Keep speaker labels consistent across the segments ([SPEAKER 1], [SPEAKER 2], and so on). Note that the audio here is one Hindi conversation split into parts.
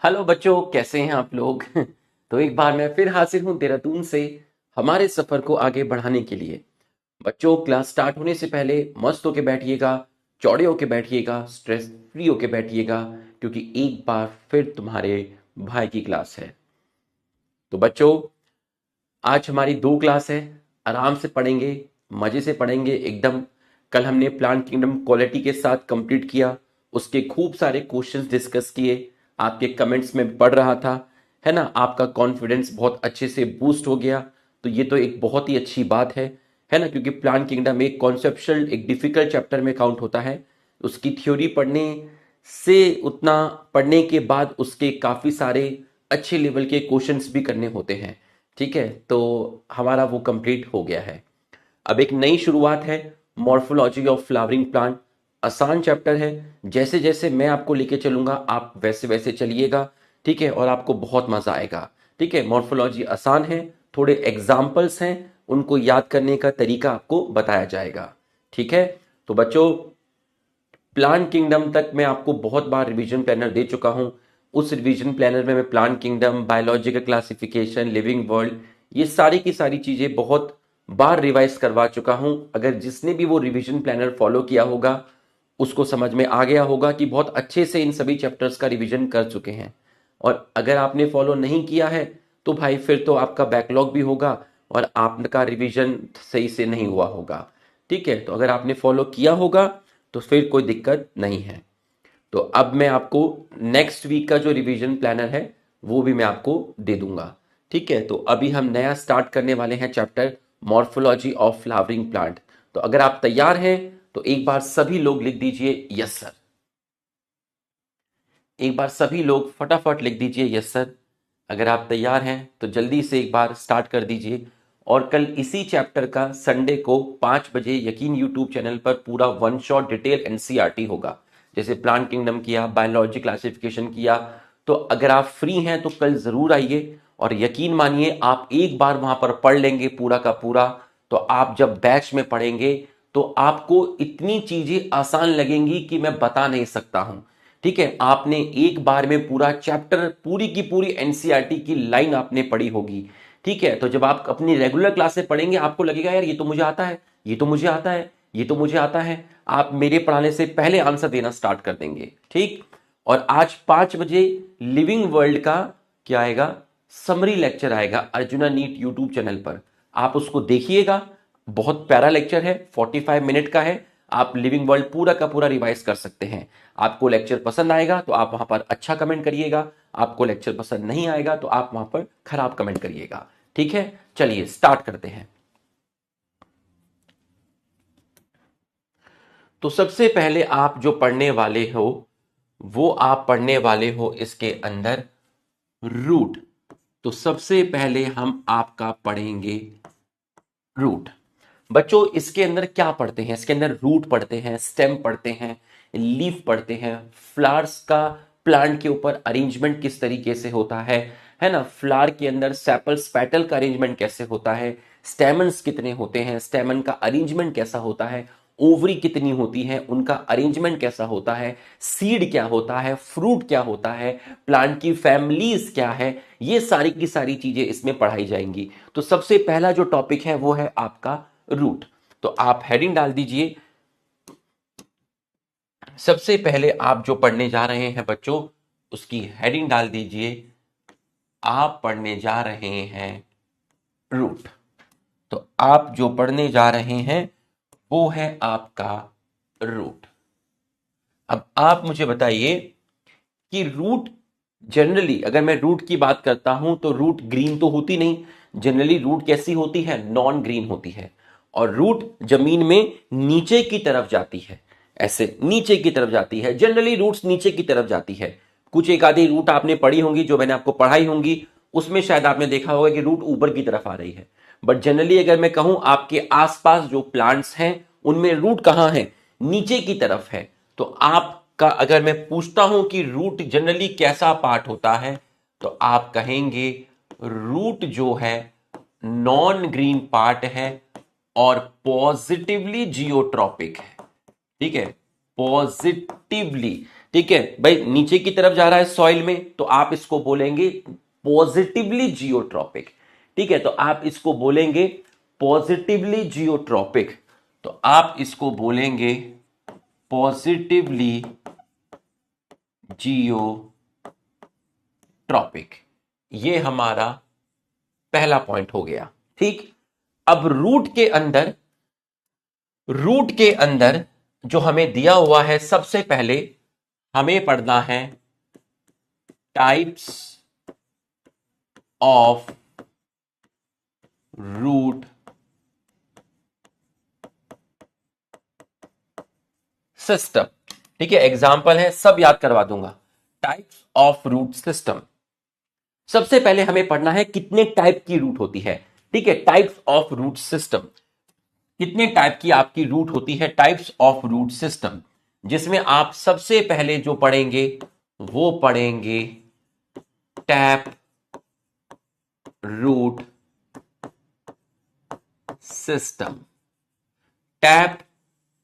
[SPEAKER 1] हेलो बच्चों, कैसे हैं आप लोग? तो एक बार मैं फिर हाजिर हूं देहरादून से हमारे सफर को आगे बढ़ाने के लिए। बच्चों, क्लास स्टार्ट होने से पहले मस्त होके बैठिएगा, चौड़े होके बैठिएगा, स्ट्रेस फ्री होके बैठिएगा, क्योंकि एक बार फिर तुम्हारे भाई की क्लास है। तो बच्चों, आज हमारी 2 क्लास है। आराम से पढ़ेंगे, मजे से पढ़ेंगे एकदम। कल हमने प्लांट किंगडम क्वालिटी के साथ कंप्लीट किया, उसके खूब सारे क्वेश्चंस डिस्कस किए। आपके कमेंट्स में पढ़ रहा था, है ना? आपका कॉन्फिडेंस बहुत अच्छे से बूस्ट हो गया। तो ये तो एक बहुत ही अच्छी बात है ना? क्योंकि प्लांट किंगडम एक कॉन्सेप्चुअल, एक डिफिकल्ट चैप्टर में काउंट होता है। उसकी थ्योरी पढ़ने से, उतना पढ़ने के बाद उसके काफी सारे अच्छे लेवल के क्वेश्चंस भी करने होते हैं। ठीक है, तो हमारा वो कंप्लीट हो गया है। अब एक नई शुरुआत है, मॉर्फोलॉजी ऑफ फ्लावरिंग प्लांट। आसान चैप्टर है। जैसे जैसे मैं आपको लेके चलूंगा आप वैसे वैसे चलिएगा। ठीक है, और आपको बहुत मजा आएगा। ठीक है, मॉर्फोलॉजी आसान है, थोड़े एग्जाम्पल्स हैं, उनको याद करने का तरीका आपको बताया जाएगा। ठीक है, तो बच्चों, प्लांट किंगडम तक मैं आपको बहुत बार रिवीजन प्लानर दे चुका हूं। उस रिवीजन प्लानर में मैं plant kingdom, biological classification, living world, ये सारी की सारी चीजें बहुत बार रिवाइज करवा चुका हूं। अगर जिसने भी वो रिवीजन प्लानर फॉलो किया होगा उसको समझ में आ गया होगा कि बहुत अच्छे से इन सभी चैप्टर्स का रिवीजन कर चुके हैं। और अगर आपने फॉलो नहीं किया है तो भाई फिर तो आपका बैकलॉग भी होगा और आपका रिवीजन सही से नहीं हुआ होगा। ठीक है, तो अगर आपने फॉलो किया होगा तो फिर कोई दिक्कत नहीं है। तो अब मैं आपको नेक्स्ट वीक का जो रिवीजन प्लानर है वो भी मैं आपको दे दूंगा। ठीक है, तो अभी हम नया स्टार्ट करने वाले हैं chapter morphology of flowering plant. तो अगर आप तैयार हैं तो एक बार सभी लोग लिख दीजिए यस सर। एक बार सभी लोग फटाफट लिख दीजिए यस सर। अगर आप तैयार हैं तो जल्दी से एक बार स्टार्ट कर दीजिए। और कल इसी चैप्टर का संडे को 5 बजे यकीन यूट्यूब चैनल पर पूरा वन शॉट डिटेल एनसीईआरटी होगा। जैसे प्लांट किंगडम किया, बायोलॉजी क्लासिफिकेशन किया। तो अगर आप फ्री हैं तो कल जरूर आइए, और यकीन मानिए आप एक बार वहां पर पढ़ लेंगे पूरा का पूरा, तो आप जब बैच में पढ़ेंगे तो आपको इतनी चीजें आसान लगेंगी कि मैं बता नहीं सकता हूं। ठीक है, आपने एक बार में पूरा चैप्टर, पूरी की पूरी एनसीईआरटी की लाइन आपने पढ़ी होगी। ठीक है, तो जब आप अपनी रेगुलर क्लास से पढ़ेंगे आपको लगेगा यार ये तो मुझे आता है, ये तो मुझे आता है, ये तो मुझे आता है। आप मेरे पढ़ाने से पहले आंसर देना स्टार्ट कर देंगे। ठीक, और आज 5 बजे लिविंग वर्ल्ड का क्या आएगा, समरी लेक्चर आएगा अर्जुना नीट यूट्यूब चैनल पर। आप उसको देखिएगा, बहुत प्यारा लेक्चर है, 45 मिनट का है। आप लिविंग वर्ल्ड पूरा का पूरा रिवाइज कर सकते हैं। आपको लेक्चर पसंद आएगा तो आप वहां पर अच्छा कमेंट करिएगा, आपको लेक्चर पसंद नहीं आएगा तो आप वहां पर खराब कमेंट करिएगा। ठीक है, चलिए स्टार्ट करते हैं। तो सबसे पहले आप जो पढ़ने वाले हो वो आप पढ़ने वाले हो इसके अंदर रूट। तो सबसे पहले हम आपका पढ़ेंगे रूट। बच्चों, इसके अंदर क्या पढ़ते हैं? इसके अंदर रूट पढ़ते हैं, स्टेम पढ़ते हैं, लीफ पढ़ते हैं, फ्लावर्स का प्लांट के ऊपर अरेंजमेंट किस तरीके से होता है ना? फ्लावर के अंदर सेपल्स पेटल का अरेंजमेंट कैसे होता है, स्टेमन्स कितने होते हैं, स्टेमन का अरेंजमेंट कैसा होता है, ओवरी कितनी होती है, उनका अरेंजमेंट कैसा होता है, सीड क्या होता है, फ्रूट क्या होता है, प्लांट की फैमिलीज क्या है, ये सारी की सारी चीजें इसमें पढ़ाई जाएंगी। तो सबसे पहला जो टॉपिक है वो है आपका रूट। तो आप हेडिंग डाल दीजिए। सबसे पहले आप जो पढ़ने जा रहे हैं बच्चों, उसकी हेडिंग डाल दीजिए, आप पढ़ने जा रहे हैं रूट। तो आप जो पढ़ने जा रहे हैं वो है आपका रूट। अब आप मुझे बताइए कि रूट, जनरली अगर मैं रूट की बात करता हूं तो रूट ग्रीन तो होती नहीं। जनरली रूट कैसी होती है? नॉन ग्रीन होती है। और रूट जमीन में नीचे की तरफ जाती है, ऐसे नीचे की तरफ जाती है। जनरली रूट्स नीचे की तरफ जाती है। कुछ एक आधी रूट आपने पढ़ी होंगी, जो मैंने आपको पढ़ाई होंगी, उसमें शायद आपने देखा होगा कि रूट ऊपर की तरफ आ रही है। बट जनरली अगर मैं कहूं आपके आसपास जो प्लांट्स हैं उनमें रूट कहां है? नीचे की तरफ है। तो आपका अगर मैं पूछता हूं कि रूट जनरली कैसा पार्ट होता है, तो आप कहेंगे रूट जो है नॉन ग्रीन पार्ट है और पॉजिटिवली जियोट्रॉपिक है। ठीक है, पॉजिटिवली, ठीक है भाई, नीचे की तरफ जा रहा है सॉइल में, तो आप इसको बोलेंगे पॉजिटिवली जियोट्रॉपिक। ठीक है, तो आप इसको बोलेंगे पॉजिटिवली जियोट्रॉपिक, तो आप इसको बोलेंगे पॉजिटिवली जियोट्रॉपिक। ये हमारा पहला पॉइंट हो गया। ठीक, अब रूट के अंदर जो हमें दिया हुआ है, सबसे पहले हमें पढ़ना है टाइप्स ऑफ रूट सिस्टम। ठीक है, एग्जाम्पल है, सब याद करवा दूंगा। टाइप्स ऑफ रूट सिस्टम, सबसे पहले हमें पढ़ना है कितने टाइप की रूट होती है। ठीक है, टाइप्स ऑफ रूट सिस्टम, कितने टाइप की आपकी रूट होती है, टाइप्स ऑफ रूट सिस्टम, जिसमें आप सबसे पहले जो पढ़ेंगे वो पढ़ेंगे tap root system. Tap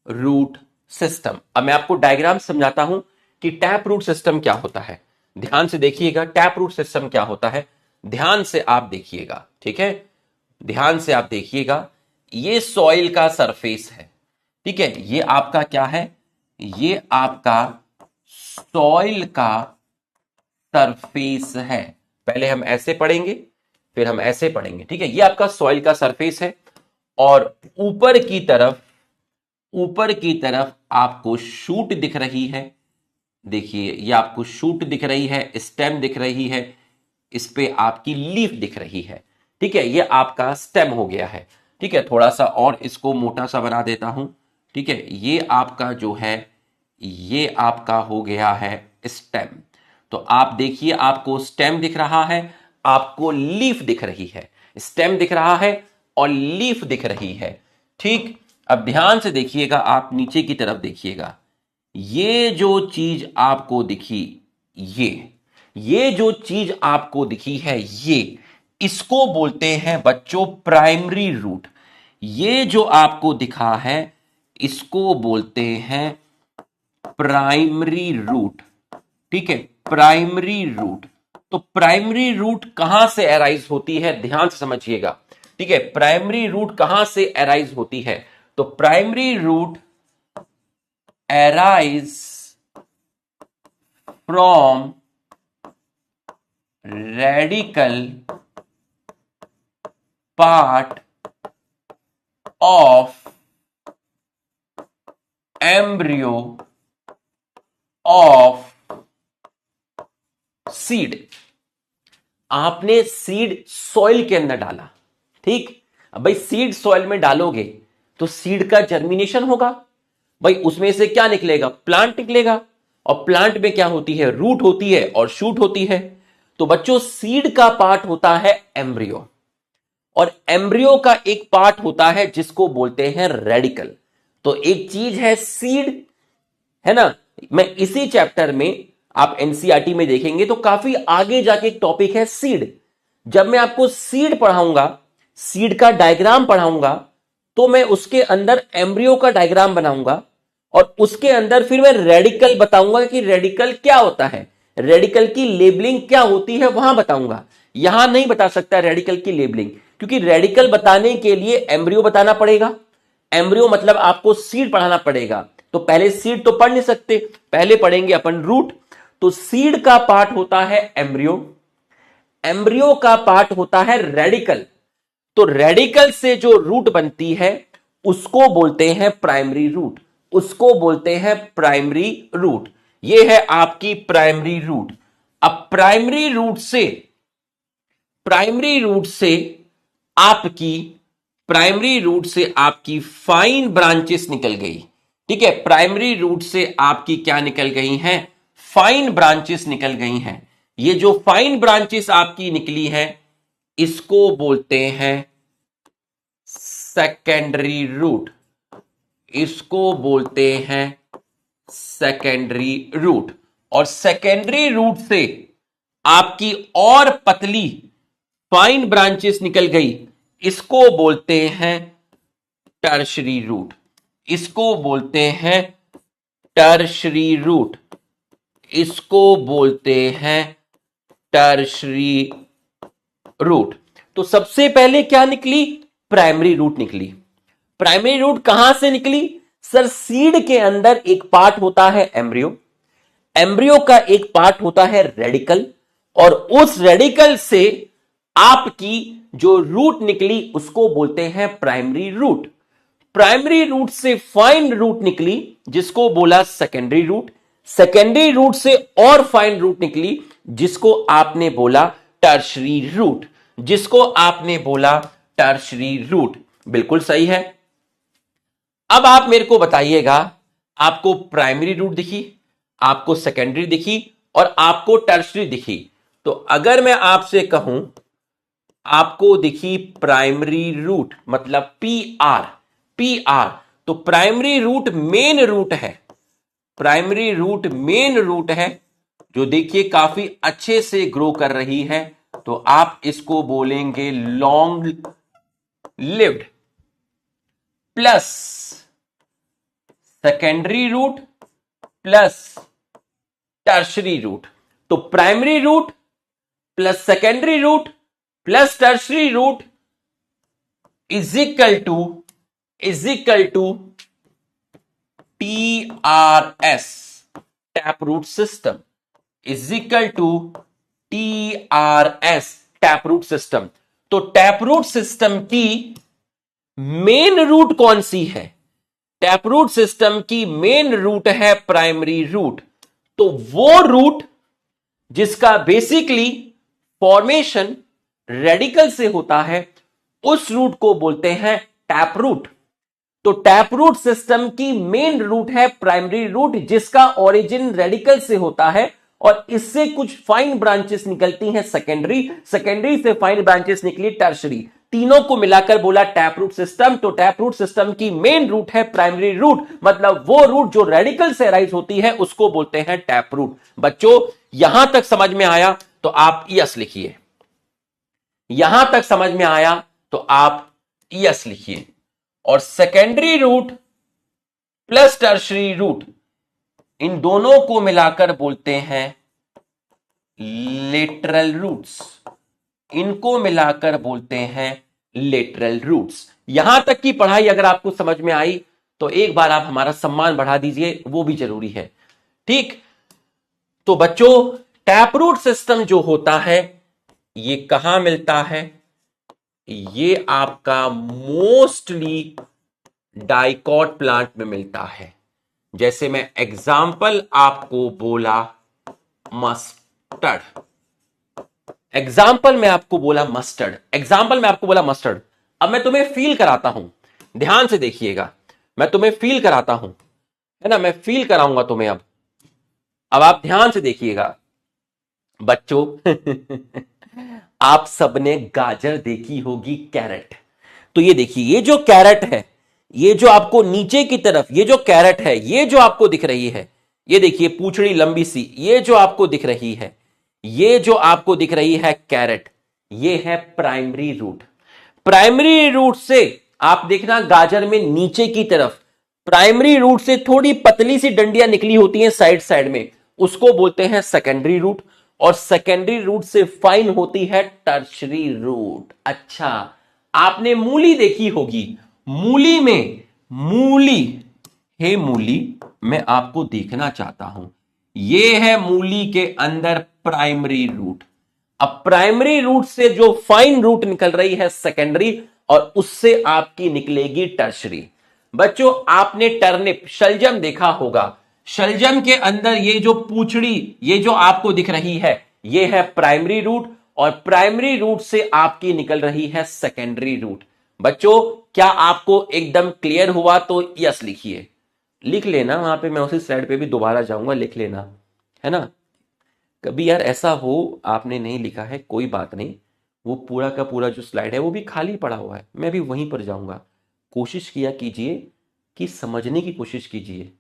[SPEAKER 1] root system, अब मैं आपको डायग्राम समझाता हूं कि टैप रूट सिस्टम क्या होता है। ध्यान से देखिएगा, टैप रूट सिस्टम क्या होता है, ध्यान से आप देखिएगा। ठीक है, ध्यान से आप देखिएगा। ये सॉइल का सरफेस है। ठीक है, ये आपका क्या है, ये आपका सॉइल का सरफेस है। पहले हम ऐसे पढ़ेंगे, फिर हम ऐसे पढ़ेंगे। ठीक है, ये आपका सॉइल का सरफेस है, और ऊपर की तरफ आपको शूट दिख रही है। देखिए, ये आपको शूट दिख रही है, स्टेम दिख रही है, इस पे आपकी लीफ दिख रही है। ठीक है, ये आपका स्टेम हो गया है। ठीक है, थोड़ा सा और इसको मोटा सा बना देता हूं। ठीक है, ये आपका जो है, ये आपका हो गया है स्टेम। तो आप देखिए, आपको स्टेम दिख रहा है, आपको लीफ दिख रही है। स्टेम दिख रहा है और लीफ दिख रही है। ठीक, अब ध्यान से देखिएगा, आप नीचे की तरफ देखिएगा। ये जो चीज आपको दिखी, ये जो चीज आपको दिखी है, ये इसको बोलते हैं बच्चों प्राइमरी रूट। ये जो आपको दिखा है, इसको बोलते हैं प्राइमरी रूट। ठीक है, प्राइमरी रूट। तो प्राइमरी रूट कहां से अराइज होती है, ध्यान से समझिएगा। ठीक है, प्राइमरी रूट कहां से अराइज होती है, तो primary root arise from radical part of embryo of seed. आपने सीड सॉइल के अंदर डाला। ठीक, अब भाई सीड सॉइल में डालोगे तो सीड का जर्मिनेशन होगा। भाई उसमें से क्या निकलेगा, प्लांट निकलेगा। और प्लांट में क्या होती है, रूट होती है और शूट होती है। तो बच्चों, सीड का पार्ट होता है एम्ब्रियो, और एम्ब्रियो का एक पार्ट होता है जिसको बोलते हैं रेडिकल। तो एक चीज है सीड, है ना। मैं इसी चैप्टर में, आप एनसीईआरटी में देखेंगे तो काफी आगे जाके एक टॉपिक है सीड। जब मैं आपको सीड पढ़ाऊंगा, सीड का डायग्राम पढ़ाऊंगा, तो मैं उसके अंदर एम्ब्रियो का डायग्राम बनाऊंगा, और उसके अंदर फिर मैं रेडिकल बताऊंगा कि रेडिकल क्या होता है, रेडिकल की लेबलिंग क्या होती है, वहां बताऊंगा। यहां नहीं बता सकता रेडिकल की लेबलिंग, क्योंकि रेडिकल बताने के लिए एम्ब्रियो बताना पड़ेगा। एम्ब्रियो मतलब आपको सीड पढ़ाना पड़ेगा। तो पहले सीड तो पढ़ नहीं सकते, पहले पढ़ेंगे अपन रूट। तो सीड का पार्ट होता है एम्ब्रियो, एम्ब्रियो का पार्ट होता है रेडिकल। तो रेडिकल से जो रूट बनती है उसको बोलते हैं प्राइमरी रूट, उसको बोलते हैं प्राइमरी रूट। ये है आपकी प्राइमरी रूट। अब प्राइमरी रूट से आपकी फाइन ब्रांचेस निकल गई। ठीक है, प्राइमरी रूट से आपकी क्या निकल गई हैं, फाइन ब्रांचेस निकल गई हैं। ये जो फाइन ब्रांचेस आपकी निकली हैं, इसको बोलते हैं सेकेंडरी रूट, इसको बोलते हैं सेकेंडरी रूट। और सेकेंडरी रूट से आपकी और पतली फाइन ब्रांचेस निकल गई, इसको बोलते हैं टर्शरी रूट, इसको बोलते हैं टर्शरी रूट। इसको बोलते हैं टर्शरी रूट। तो सबसे पहले क्या निकली? प्राइमरी रूट निकली। प्राइमरी रूट कहां से निकली? सर सीड के अंदर एक पार्ट होता है एम्ब्रियो, एम्ब्रियो का एक पार्ट होता है रेडिकल, और उस रेडिकल से आपकी जो रूट निकली उसको बोलते हैं प्राइमरी रूट। प्राइमरी रूट से फाइन रूट निकली जिसको बोला सेकेंडरी रूट, सेकेंडरी रूट से और फाइन रूट निकली जिसको आपने बोला टर्शरी रूट, जिसको आपने बोला टर्शरी रूट। बिल्कुल सही है। अब आप मेरे को बताइएगा, आपको प्राइमरी रूट दिखी, आपको सेकेंडरी दिखी और आपको टर्शरी दिखी। तो अगर मैं आपसे कहूं आपको दिखी प्राइमरी रूट मतलब पी आर, तो प्राइमरी रूट मेन रूट है, प्राइमरी रूट मेन रूट है जो देखिए काफी अच्छे से ग्रो कर रही है, तो आप इसको बोलेंगे long lived. Plus secondary root plus tertiary root, तो primary root plus secondary root plus tertiary root is equal to TRS, tap root system, is equal to TRS, tap root system. तो टैप रूट सिस्टम की मेन रूट कौन सी है? टैप रूट सिस्टम की मेन रूट है प्राइमरी रूट। तो वो रूट जिसका बेसिकली फॉर्मेशन रेडिकल से होता है उस रूट को बोलते हैं टैप रूट। तो टैप रूट सिस्टम की मेन रूट है प्राइमरी रूट जिसका ओरिजिन रेडिकल से होता है और इससे कुछ फाइन ब्रांचेस निकलती हैं सेकेंडरी, सेकेंडरी से फाइन ब्रांचेस निकली टर्शरी, तीनों को मिलाकर बोला टैप रूट सिस्टम। तो टैप रूट सिस्टम की मेन रूट है प्राइमरी रूट, मतलब वो रूट जो रेडिकल से राइज होती है उसको बोलते हैं टैप रूट। बच्चों यहां तक समझ में आया तो आप यस लिखिए, यहां तक समझ में आया तो आप यस लिखिए। और secondary root plus tertiary root इन दोनों को मिलाकर बोलते हैं लेटरल रूट्स, इनको मिलाकर बोलते हैं लेटरल रूट्स। यहां तक की पढ़ाई अगर आपको समझ में आई तो एक बार आप हमारा सम्मान बढ़ा दीजिए, वो भी जरूरी है। ठीक, तो बच्चों टैप रूट सिस्टम जो होता है ये कहां मिलता है? ये आपका मोस्टली डाइकॉट प्लांट में मिलता है। जैसे मैं एग्जाम्पल आपको बोला मस्टर्ड, एग्जाम्पल में आपको बोला मस्टर्ड, एग्जाम्पल में आपको बोला मस्टर्ड। अब मैं तुम्हें फील कराता हूं, ध्यान से देखिएगा, मैं तुम्हें फील कराता हूं, है ना, मैं फील कराऊंगा तुम्हें। अब आप ध्यान से देखिएगा बच्चों आप सबने गाजर देखी होगी, कैरेट। तो ये देखिए, ये जो कैरेट है, ये जो आपको नीचे की तरफ ये जो कैरेट है, ये जो आपको दिख रही है, ये देखिए पूंछड़ी लंबी सी, ये जो आपको दिख रही है, ये जो आपको दिख रही है कैरेट, ये है प्राइमरी रूट। प्राइमरी रूट से आप देखना गाजर में नीचे की तरफ प्राइमरी रूट से थोड़ी पतली सी डंडियां निकली होती हैं साइड साइड में, उसको बोलते हैं सेकेंडरी रूट। और सेकेंडरी रूट से फाइन होती है टर्शरी रूट। अच्छा, आपने मूली देखी होगी, मूली में मूली, हे मूली मैं आपको देखना चाहता हूं, ये है मूली के अंदर प्राइमरी रूट। अब प्राइमरी रूट से जो फाइन रूट निकल रही है सेकेंडरी, और उससे आपकी निकलेगी टर्शरी। बच्चों आपने टर्निप शलजम देखा होगा, शलजम के अंदर ये जो पूंछड़ी ये जो आपको दिख रही है, ये है प्राइमरी रूट, और प्राइमरी रूट से आपकी निकल रही है सेकेंडरी रूट। बच्चों क्या आपको एकदम क्लियर हुआ? तो यस लिखिए, लिख लेना, वहां पे मैं उसी स्लाइड पे भी दोबारा जाऊंगा, लिख लेना, है ना। कभी यार ऐसा हो आपने नहीं लिखा है, कोई बात नहीं, वो पूरा का पूरा जो स्लाइड है वो भी खाली पड़ा हुआ है, मैं भी वहीं पर जाऊंगा। कोशिश किया कीजिए कि समझने की कोशिश कीजिए,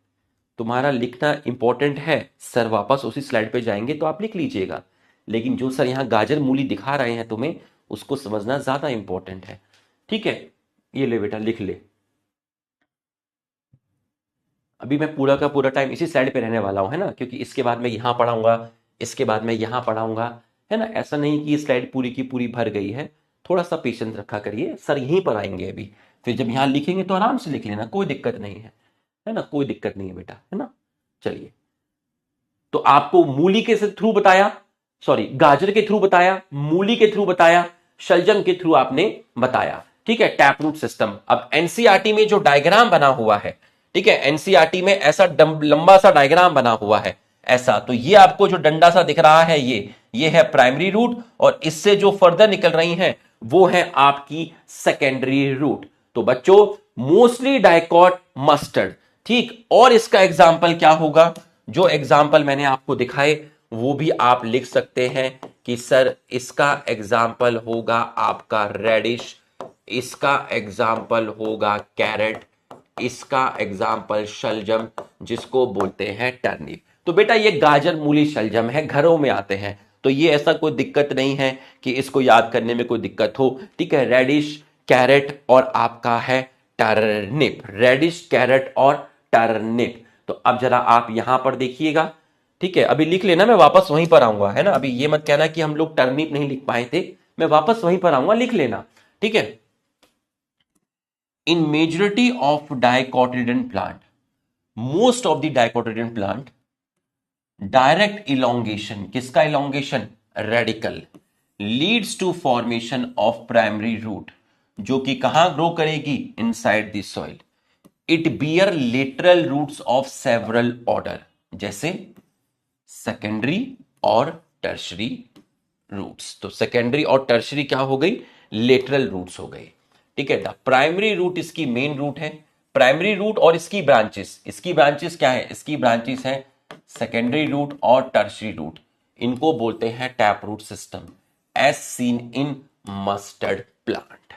[SPEAKER 1] तुम्हारा लिखना इंपॉर्टेंट है। सर वापस उसी स्लाइड पे जाएंगे तो आप लिख लीजिएगा, लेकिन जो सर यहाँ गाजर मूली दिखा रहे हैं तुम्हें, उसको समझना ज्यादा इंपॉर्टेंट है। ठीक है, ये ले बेटा लिख ले। अभी मैं पूरा का पूरा टाइम इसी स्लाइड पे रहने वाला हूँ, है ना, क्योंकि इसके बाद मैं यहाँ पढ़ाऊंगा, इसके बाद मैं यहाँ पढ़ाऊंगा, है ना। ऐसा नहीं कि ये स्लाइड पूरी की पूरी भर गई है, थोड़ा सा पेशेंस रखा करिए, सर यहीं पर आएंगे अभी। फिर जब यहाँ लिखेंगे तो आराम से लिख लेना, कोई दिक्कत नहीं है ना, कोई दिक्कत नहीं है बेटा, है ना। चलिए, तो आपको मूली के थ्रू बताया, सॉरी गाजर के थ्रू बताया, मूली के थ्रू बताया, शलजम के थ्रू आपने बताया, ठीक है, टैप रूट सिस्टम। अब एनसीईआरटी में जो डायग्राम बना हुआ है, ठीक है, एनसीईआरटी में ऐसा लंबा सा डायग्राम बना हुआ है ऐसा, तो ये आपको जो डंडा सा दिख रहा है, ये है प्राइमरी रूट, और इससे जो फर्दर निकल रही हैं वो है आपकी सेकेंडरी रूट। तो बच्चों, मोस्टली डाइकॉट मस्टर्ड, ठीक, और इसका एग्जाम्पल क्या होगा, जो एग्जाम्पल मैंने आपको दिखाए वो भी आप लिख सकते हैं कि सर इसका एग्जाम्पल होगा आपका रेडिश, इसका एग्जाम्पल होगा कैरेट, इसका एग्जाम्पल शलजम, जिसको बोलते हैं टर्निप। तो बेटा ये गाजर मूली शलजम है, घरों में आते हैं, तो ये ऐसा कोई दिक्कत नहीं है कि इसको याद करने में कोई दिक्कत हो, ठीक है। रेडिश, कैरेट और आपका है टर्निप, रेडिश, कैरेट और टर्निप। तो अब जरा आप यहां पर देखिएगा, ठीक है, अभी लिख लेना, मैं वापस वहीं पर आऊंगा, है ना। अभी ये मत कहना कि हम लोग टर्निप नहीं लिख पाए थे, मैं वापस वहीं पर आऊंगा, लिख लेना, ठीक है। In majority of dicotyledon plant, most of the dicotyledon plant, direct elongation, किसका elongation, radicle, leads to formation of primary root, जो कि कहां ग्रो करेगी, inside the soil. It bear lateral roots of several order, जैसे सेकेंडरी और टर्शरी रूट्स। तो सेकेंडरी और टर्शरी क्या हो गई, लेटरल रूट्स हो गई, ठीक है। द प्राइमरी रूट इसकी मेन रूट है, प्राइमरी रूट और इसकी ब्रांचेस क्या है, इसकी ब्रांचेस है सेकेंडरी रूट और टर्शरी रूट, इनको बोलते हैं tap root system, as seen in mustard plant.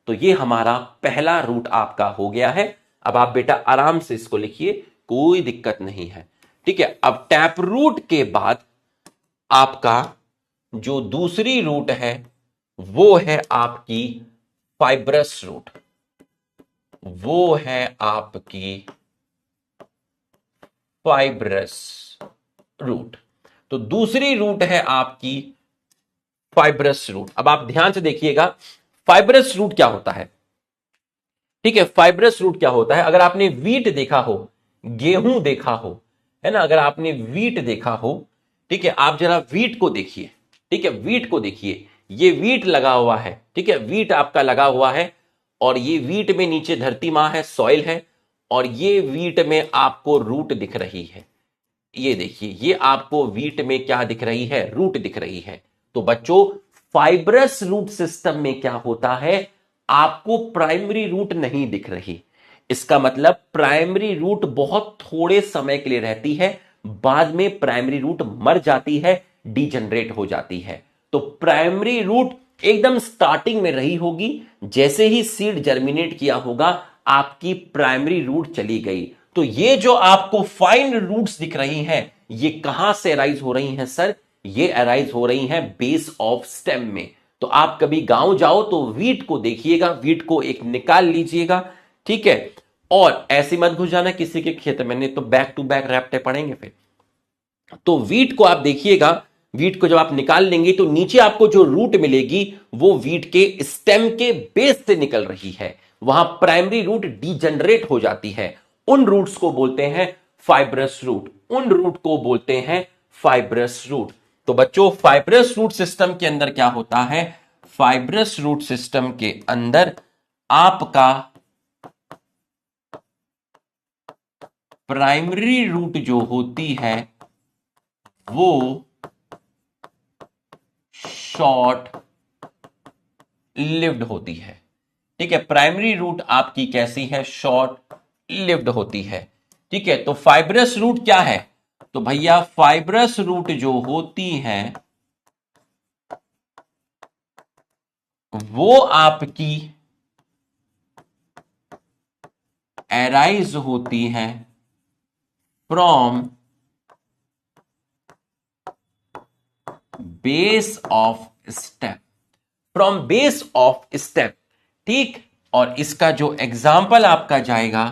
[SPEAKER 1] तो ये हमारा पहला रूट आपका हो गया है। अब आप बेटा आराम से इसको लिखिए, कोई दिक्कत नहीं है, ठीक है। अब टैप रूट के बाद आपका जो दूसरी रूट है वो है आपकी फाइब्रस रूट, वो है आपकी फाइब्रस रूट। तो दूसरी रूट है आपकी फाइब्रस रूट। अब आप ध्यान से देखिएगा, फाइब्रस रूट क्या होता है, ठीक है। फाइब्रस रूट क्या होता है, अगर आपने वीट देखा हो, गेहूं देखा हो, है ना, अगर आपने वीट देखा हो, ठीक है, आप जरा वीट को देखिए, ठीक है, वीट को देखिए, ये वीट लगा हुआ है, ठीक है, वीट आपका लगा हुआ है, और ये वीट में नीचे धरती मां है, सॉइल है, और ये वीट में आपको रूट दिख रही है, ये देखिए, ये आपको वीट में क्या दिख रही है, रूट दिख रही है। तो बच्चों, फाइब्रस रूट सिस्टम में क्या होता है, आपको प्राइमरी रूट नहीं दिख रही, इसका मतलब प्राइमरी रूट बहुत थोड़े समय के लिए रहती है, बाद में प्राइमरी रूट मर जाती है, डिजनरेट हो जाती है। तो प्राइमरी रूट एकदम स्टार्टिंग में रही होगी, जैसे ही सीड जर्मिनेट किया होगा आपकी प्राइमरी रूट चली गई। तो ये जो आपको फाइन रूट्स दिख रही हैं, ये कहां से अराइज हो रही हैं सर, ये अराइज हो रही हैं बेस ऑफ स्टेम में। तो आप कभी गांव जाओ तो वीट को देखिएगा, वीट को एक निकाल लीजिएगा, ठीक है, और ऐसे मत घुस जाना किसी के खेत में, नहीं तो बैक टू बैक रैप्टे पड़ेंगे फिर। तो वीट को आप देखिएगा, वीट को जब आप निकाल लेंगे तो नीचे आपको जो रूट मिलेगी वो वीट के स्टेम के बेस से निकल रही है, वहां प्राइमरी रूट डिजनरेट हो जाती है, उन रूट्स को बोलते हैं फाइब्रस रूट, उन रूट को बोलते हैं फाइब्रस रूट। तो बच्चों, फाइब्रस रूट सिस्टम के अंदर क्या होता है, फाइब्रस रूट सिस्टम के अंदर आपका प्राइमरी रूट जो होती है वो शॉर्ट लिव्ड होती है, ठीक है, प्राइमरी रूट आपकी कैसी है, शॉर्ट लिव्ड होती है, ठीक है। तो फाइब्रस रूट क्या है, तो भैया फाइब्रस रूट जो होती है वो आपकी एराइज होती है from base of stem, from base of stem, ठीक। और इसका जो एग्जाम्पल आपका जाएगा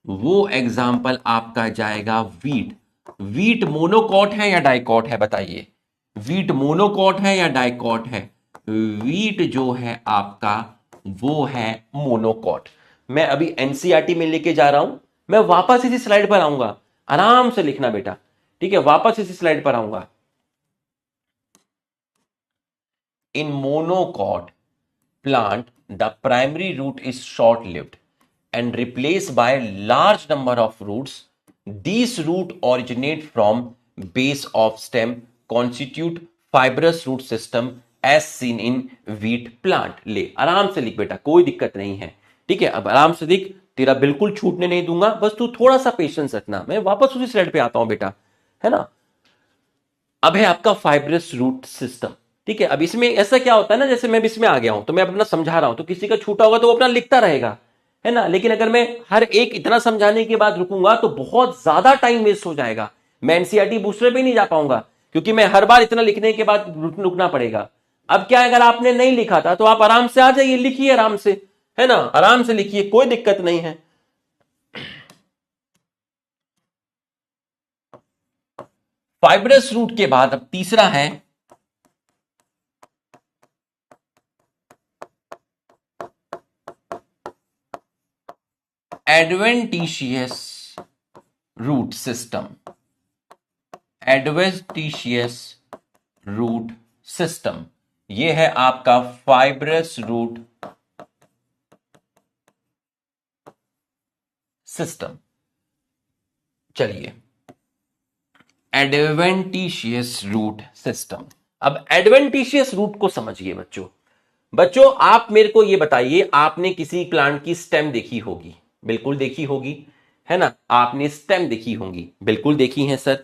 [SPEAKER 1] वो एग्जाम्पल आपका जाएगा वीट। वीट मोनोकॉट है या डाइकॉट है बताइए? वीट मोनोकॉट है या डाइकॉट है? वीट जो है आपका वो है मोनोकॉट। मैं अभी एनसीईआरटी में लेके जा रहा हूं, मैं वापस इसी स्लाइड पर आऊंगा, आराम से लिखना बेटा, ठीक है? वापस इसी स्लाइड पर आऊंगा। इन monocot plant, the primary root is short-lived and replaced by large number of roots. These roots originate from base of stem, constitute fibrous root system as seen in wheat plant. ले आराम से लिख बेटा, कोई दिक्कत नहीं है, ठीक है? अब आराम से लिख, तेरा बिल्कुल छूटने नहीं दूंगा, बस तू थोड़ा सा पेशेंस रखना। मैं वापस उसी स्लाइड पे आता हूं बेटा, है ना? अब है आपका फाइब्रस रूट सिस्टम, ठीक है? अब इसमें ऐसा क्या होता है ना, जैसे मैं भी इसमें आ गया हूं तो मैं अपना समझा रहा हूं, तो किसी का छूटा होगा तो वो अपना लिखता रहेगा, है ना? लेकिन अगर मैं हर एक इतना समझाने के बाद रुकूंगा तो बहुत ज्यादा टाइम वेस्ट हो जाएगा, मैं एनसीईआरटी बूस्टर पे नहीं जा पाऊंगा, क्योंकि मैं हर बार इतना लिखने के बाद रुकना पड़ेगा। अब क्या है, अगर आपने नहीं लिखा था तो आप आराम से आ जाइए, लिखिए आराम से, है ना? आराम से लिखिए, कोई दिक्कत नहीं है। फाइब्रस रूट के बाद अब तीसरा है adventitious root system. Adventitious root system, यह है आपका फाइब्रस रूट सिस्टम। चलिए, एडवेंटिशियस रूट सिस्टम। अब एडवेंटिशियस रूट को समझिए बच्चों। बच्चों आप मेरे को यह बताइए, आपने किसी प्लांट की स्टेम देखी होगी, बिल्कुल देखी होगी, है ना? आपने स्टेम देखी होगी, बिल्कुल देखी है सर।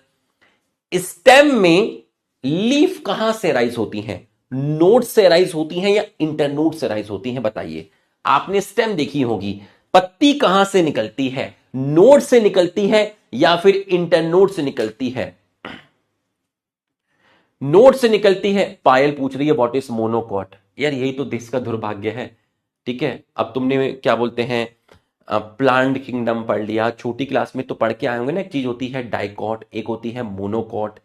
[SPEAKER 1] स्टेम में लीफ कहां से राइज होती हैं? नोड से राइज होती हैं या इंटरनोड से राइज होती हैं बताइए? आपने स्टेम देखी होगी, पत्ती कहां से निकलती है? नोड से निकलती है या फिर इंटरनोड से निकलती है? नोड से निकलती है। पायल पूछ रही है व्हाट इज मोनोकॉट। यार यही तो देश का दुर्भाग्य है, ठीक है? अब तुमने क्या बोलते हैं प्लांट किंगडम पढ़ लिया, छोटी क्लास में तो पढ़ के आए होंगे ना, एक चीज होती है डाइकॉट, एक होती है मोनोकॉट,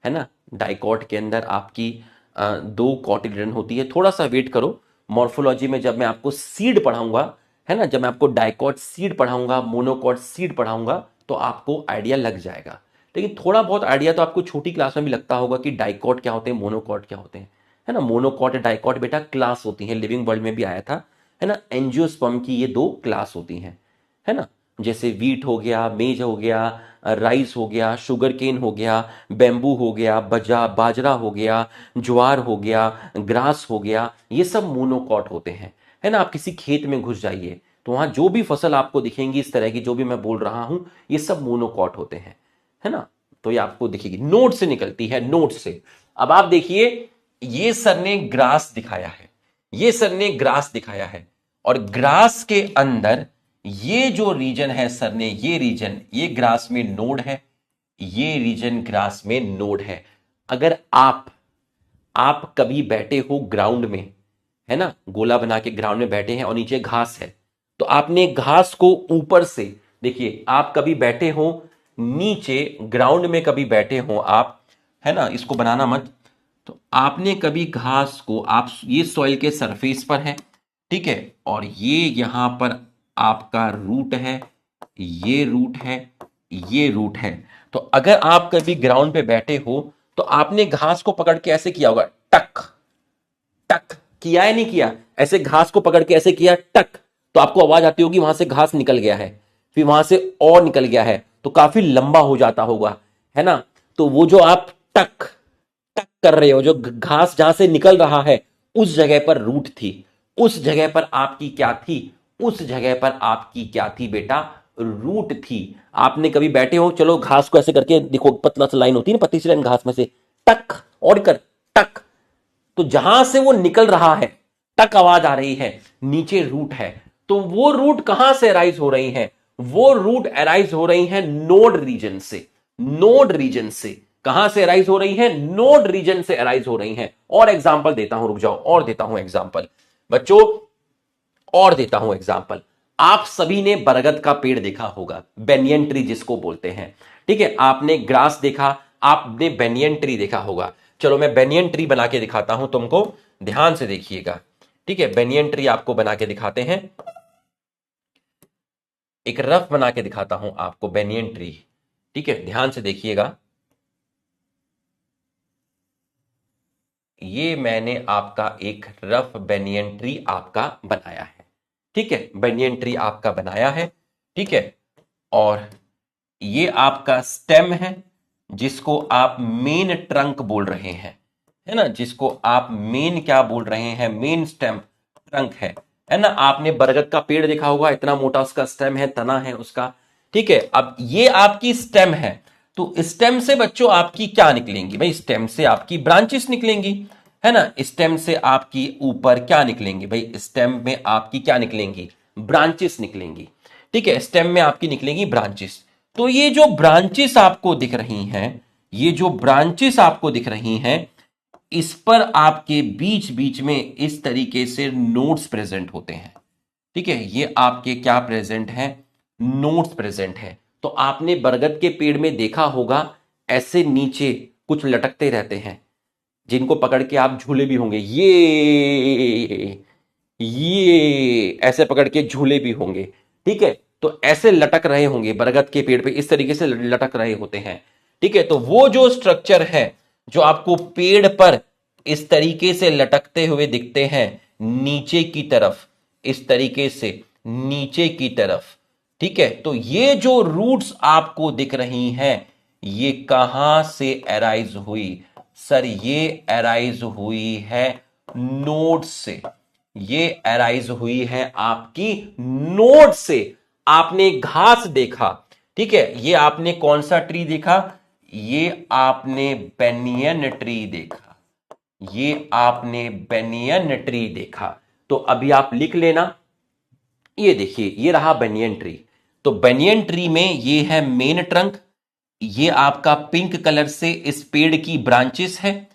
[SPEAKER 1] है ना? डाइकॉट के अंदर आपकी दो कॉटिलिडन होती है। थोड़ा सा वेट करो, मॉर्फोलॉजी में जब मैं आपको सीड पढ़ाऊंगा, है ना, जब मैं आपको डाइकॉट सीड पढ़ाऊंगा, मोनोकॉट सीड पढ़ाऊंगा, तो आपको आइडिया लग जाएगा। लेकिन थोड़ा बहुत आइडिया तो आपको छोटी क्लास में भी लगता होगा कि डाइकॉट क्या होते हैं, मोनोकॉट क्या होते हैं, है ना? मोनोकॉट डाइकॉट बेटा क्लास होती है, लिविंग वर्ल्ड में भी आया था, है ना? एंजियोस्पर्म की ये दो क्लास होती हैं, है ना? जैसे वीट हो गया, मेज हो गया, राइस हो गया, शुगर केन हो गया, बेम्बू हो गया, बाजरा हो गया, ज्वार हो गया, ग्रास हो गया, ये सब मोनोकॉट होते हैं, है ना? आप किसी खेत में घुस जाइए तो वहां जो भी फसल आपको दिखेंगी इस तरह की, जो भी मैं बोल रहा हूं, ये सब मोनोकॉट होते हैं, है ना? तो ये आपको दिखेगी, नोड से निकलती है, नोड से। अब आप देखिए, ये सर ने ग्रास दिखाया है, ये सर ने ग्रास दिखाया है, और ग्रास के अंदर ये जो रीजन है सर ने, ये रीजन, ये ग्रास में नोड है, ये रीजन ग्रास में नोड है। अगर आप कभी बैठे हो ग्राउंड में, है ना, गोला बना के ग्राउंड में बैठे हैं और नीचे घास है, तो आपने घास को ऊपर से देखिए, आप कभी बैठे हो नीचे ग्राउंड में, कभी बैठे हो आप, है ना, इसको बनाना मत, तो आपने कभी घास को, आप ये सॉइल के सरफेस पर है, ठीक है, और ये यहां पर आपका रूट है, ये रूट है, ये रूट है। तो अगर आप कभी ग्राउंड पे बैठे हो तो आपने घास को पकड़ के ऐसे किया होगा, टक टक, किया है नहीं किया? ऐसे घास को पकड़ के ऐसे किया, टक, तो आपको आवाज आती होगी वहां से घास निकल गया है, फिर वहां से और निकल गया है, तो काफी लंबा हो जाता होगा, है ना? तो वो जो आप टक टक कर रहे हो, जो घास जहां से निकल रहा है, उस जगह पर रूट थी, उस जगह पर आपकी क्या थी? उस जगह पर आपकी क्या थी बेटा? रूट थी। आपने कभी बैठे हो, चलो घास को ऐसे करके देखो, पतला सा लाइन होती है ना, पतली सी लाइन घास में से, टक और कर, टक, तो जहां से वो निकल रहा है, टक आवाज आ रही है, नीचे रूट है। तो वो रूट कहां से अराइज हो रही है? वो रूट अराइज हो रही है नोड रीजन से। नोड रीजन से कहां से अराइज हो रही है? नोड रीजन से अराइज हो रही है। और एग्जांपल देता हूं, रुक जाओ, और देता हूं एग्जांपल बच्चों, और देता हूं एग्जांपल। आप सभी ने बरगद का पेड़ देखा होगा, बेनियन ट्री जिसको बोलते हैं। ठीक है, आपने ग्रास देखा, आपने बेनियन ट्री देखा होगा। चलो मैं बेनियन ट्री बना के दिखाता हूं तुमको, ध्यान से देखिएगा। ठीक है, बेनियन ट्री आपको बना के दिखाते हैं, एक रफ बना के दिखाता हूं आपको बेनियन ट्री। ठीक है, ध्यान से देखिएगा। ये मैंने आपका एक रफ बेनियन ट्री आपका बनाया है। ठीक है, बेनियन ट्री आपका बनाया है। ठीक है, और ये आपका स्टेम है जिसको आप मेन ट्रंक बोल रहे हैं, है ना, जिसको आप मेन क्या बोल रहे हैं, मेन स्टेम ट्रंक है ना। आपने बरगद का पेड़ देखा होगा, इतना मोटा उसका स्टेम है, तना है उसका। ठीक है, अब ये आपकी स्टेम है, तो स्टेम से बच्चों आपकी क्या निकलेंगी भाई, स्टेम से आपकी ब्रांचेस निकलेंगी, है ना। स्टेम से आपकी ऊपर क्या निकलेंगी भाई, स्टेम में आपकी क्या निकलेंगी, ब्रांचेस निकलेंगी। ठीक है, स्टेम में आपकी निकलेंगी ब्रांचेस। तो ये जो ब्रांचेस आपको दिख रही हैं, ये जो ब्रांचेस आपको दिख रही हैं, इस पर आपके बीच बीच में इस तरीके से नोड्स प्रेजेंट होते हैं। ठीक है, ये आपके क्या प्रेजेंट है, नोड्स प्रेजेंट है। तो आपने बरगद के पेड़ में देखा होगा ऐसे नीचे कुछ लटकते रहते हैं, जिनको पकड़ के आप झूले भी होंगे, ये ऐसे पकड़ के झूले भी होंगे। ठीक है, तो ऐसे लटक रहे होंगे बरगद के पेड़ पे, इस तरीके से लटक रहे होते हैं। ठीक है, तो वो जो स्ट्रक्चर है जो आपको पेड़ पर इस तरीके से लटकते हुए दिखते हैं नीचे की तरफ, इस तरीके से नीचे की तरफ। ठीक है, तो ये जो रूट्स आपको दिख रही हैं, ये कहां से अराइज हुई, सर ये अराइज हुई है नोड से, ये अराइज हुई है आपकी नोड से। आपने घास देखा, ठीक है, ये आपने कौन सा ट्री देखा, ये आपने बेनियन ट्री देखा, ये आपने बेनियन ट्री देखा। तो अभी आप लिख लेना, ये देखिए ये रहा बेनियन ट्री। तो बेनियन ट्री में ये है मेन ट्रंक, ये आपका पिंक कलर से इस पेड़ की ब्रांचेस है,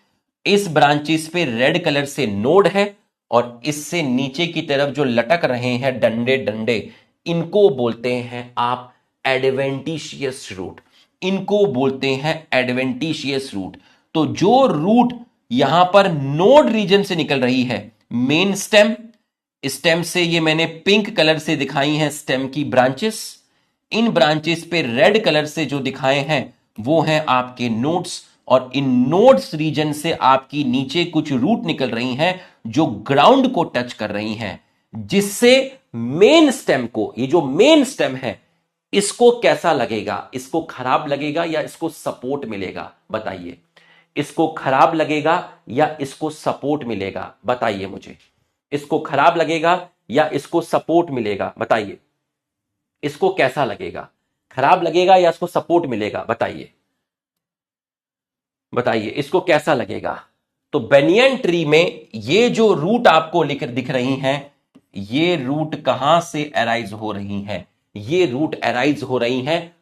[SPEAKER 1] इस ब्रांचेस पे रेड कलर से नोड है, और इससे नीचे की तरफ जो लटक रहे हैं डंडे डंडे, इनको बोलते हैं आप एडवेंटिशियस रूट, इनको बोलते हैं एडवेंटिशियस रूट। तो जो रूट यहां पर नोड रीजन से निकल रही है, मेन स्टेम, स्टेम से ये मैंने पिंक कलर से दिखाई हैं स्टेम की ब्रांचेस, इन ब्रांचेस पे रेड कलर से जो दिखाए हैं वो हैं आपके नोड्स, और इन नोड्स रीजन से आपकी नीचे कुछ रूट निकल रही हैं जो ग्राउंड को टच कर रही हैं, जिससे मेन स्टेम को, ये जो मेन स्टेम है, इसको कैसा लगेगा, इसको खराब लगेगा या इसको सपोर्ट मिलेगा, बताइए। इसको खराब लगेगा या इसको सपोर्ट मिलेगा, बताइए मुझे। इसको खराब लगेगा या इसको सपोर्ट मिलेगा, बताइए। इसको कैसा लगेगा, खराब लगेगा या इसको सपोर्ट मिलेगा, बताइए, बताइए इसको कैसा लगेगा। तो बेनियन ट्री में ये जो रूट आपको दिख रही हैं, ये रूट कहां से अराइज हो रही हैं, ये रूट अराइज हो रही हैं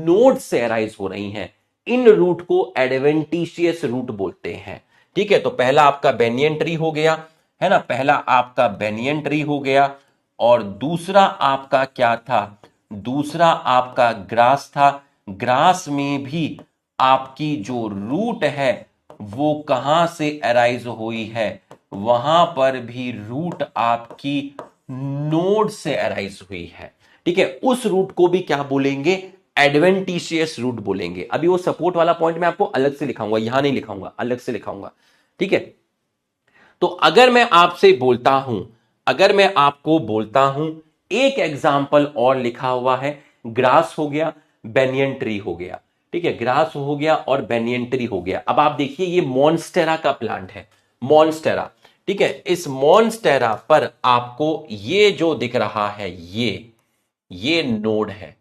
[SPEAKER 1] नोड से अराइज हो रही हैं। इन रूट को एडवेंटिशियस रूट बोलते हैं। ठीक है, तो पहला आपका बेनियन ट्री हो गया, है ना, पहला आपका बेनियन ट्री हो गया, और दूसरा आपका क्या था, दूसरा आपका ग्रास था। ग्रास में भी आपकी जो रूट है वो कहां से अराइज हुई है, वहां पर भी रूट आपकी नोड से अराइज हुई है। ठीक है, उस रूट को भी क्या बोलेंगे, एडवेंटिशियस रूट बोलेंगे। अभी वो सपोर्ट वाला पॉइंट मैं आपको अलग से लिखाऊंगा, यहां नहीं लिखाऊंगा, अलग से लिखाऊंगा। ठीक है, तो अगर मैं आपसे बोलता हूं, अगर मैं आपको बोलता हूं, एक एग्जाम्पल और लिखा हुआ है, ग्रास हो गया, बेनियन ट्री हो गया। ठीक है, ग्रास हो गया और बेनियन ट्री हो गया। अब आप देखिए ये मॉन्स्टेरा का प्लांट है, मॉन्स्टेरा। ठीक है, इस मॉन्स्टेरा पर आपको ये जो दिख रहा है, ये नोड है,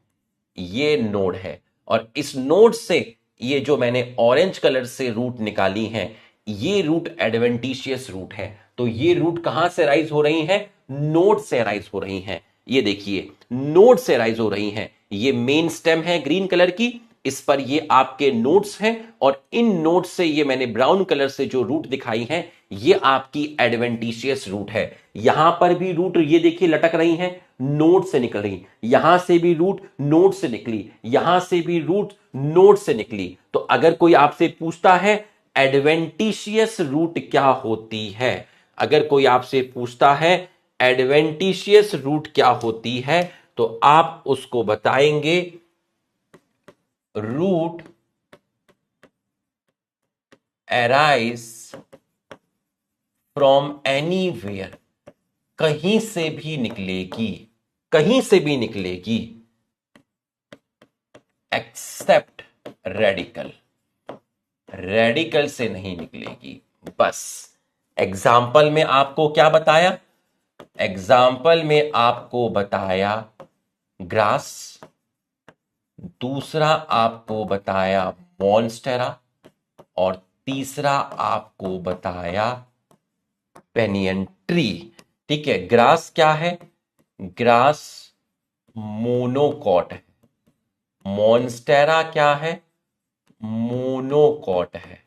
[SPEAKER 1] ये नोड है, और इस नोड से ये जो मैंने ऑरेंज कलर से रूट निकाली हैं, ये रूट एडवेंटिशियस रूट है। तो ये रूट कहां से राइज हो रही हैं, नोड से राइज हो रही हैं। ये देखिए नोड से राइज हो रही हैं। ये मेन स्टेम है ग्रीन कलर की, इस पर ये आपके नोड्स हैं, और इन नोड्स से ये मैंने ब्राउन कलर से जो रूट दिखाई हैं, ये आपकी एडवेंटिशियस रूट है। यहां पर भी रूट ये देखिए लटक रही हैं, नोड से निकल रही, यहां से भी रूट नोड से निकली, यहां से भी रूट नोड से निकली। तो अगर कोई आपसे पूछता है एडवेंटिशियस रूट क्या होती है, अगर कोई आपसे पूछता है एडवेंटिशियस रूट क्या होती है, तो आप उसको बताएंगे रूट अराइज फ्रॉम एनीवेयर, कहीं से भी निकलेगी, कहीं से भी निकलेगी एक्सेप्ट रेडिकल, रेडिकल से नहीं निकलेगी। बस एग्जाम्पल में आपको क्या बताया, एग्जाम्पल में आपको बताया ग्रास, दूसरा आपको बताया मॉन्स्टेरा, और तीसरा आपको बताया पेनियन ट्री। ठीक है, ग्रास क्या है, ग्रास मोनोकॉट है, मॉन्स्टेरा क्या है, मोनोकॉट है,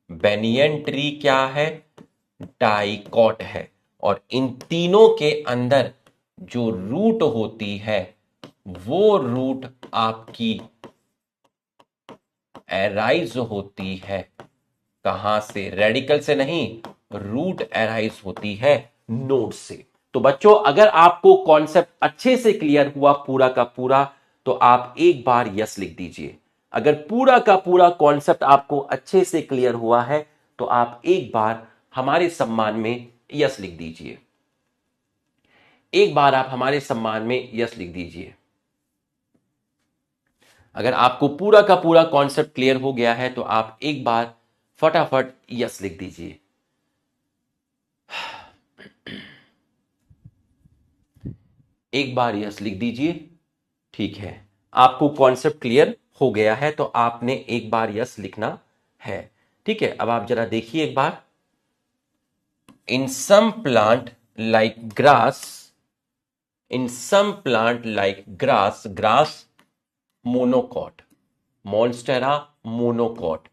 [SPEAKER 1] बेनियन ट्री क्या है, डाइकॉट है। और इन तीनों के अंदर जो रूट होती है वो रूट आपकी एराइज होती है कहां से, रेडिकल से नहीं, रूट एराइज होती है नोड से। तो बच्चों अगर आपको कॉन्सेप्ट अच्छे से क्लियर हुआ पूरा का पूरा, तो आप एक बार यस लिख दीजिए। अगर पूरा का पूरा कॉन्सेप्ट आपको अच्छे से क्लियर हुआ है तो आप एक बार हमारे सम्मान में यस लिख दीजिए, एक बार आप हमारे सम्मान में यस लिख दीजिए। अगर आपको पूरा का पूरा कॉन्सेप्ट क्लियर हो गया है तो आप एक बार फटाफट यस लिख दीजिए। एक बार यस लिख दीजिए। ठीक है, आपको कॉन्सेप्ट क्लियर हो गया है तो आपने एक बार यस लिखना है। ठीक है, अब आप जरा देखिए एक बार, in some plant like grass, in some plant like grass, grass monocot, monstera monocot,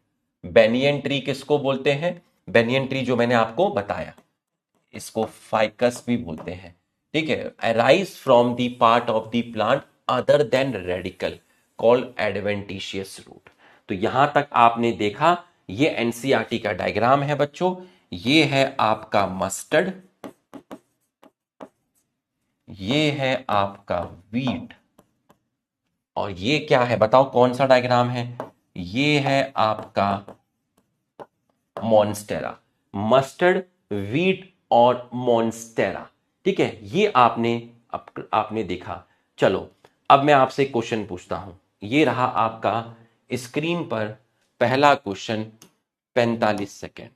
[SPEAKER 1] banyan tree किसको बोलते हैं, बेनियन ट्री जो मैंने आपको बताया इसको फाइकस भी बोलते हैं। ठीक है, arise from the part of the plant other than radical called adventitious root. तो यहां तक आपने देखा, ये एनसीईआरटी का डायग्राम है बच्चों, ये है आपका मस्टर्ड, ये है आपका वीट, और ये क्या है बताओ कौन सा डायग्राम है, ये है आपका मॉन्स्टेरा, मस्टर्ड, वीट और मॉन्स्टेरा। ठीक है, ये आपने देखा। चलो अब मैं आपसे क्वेश्चन पूछता हूं, ये रहा आपका स्क्रीन पर पहला क्वेश्चन, 45 सेकेंड।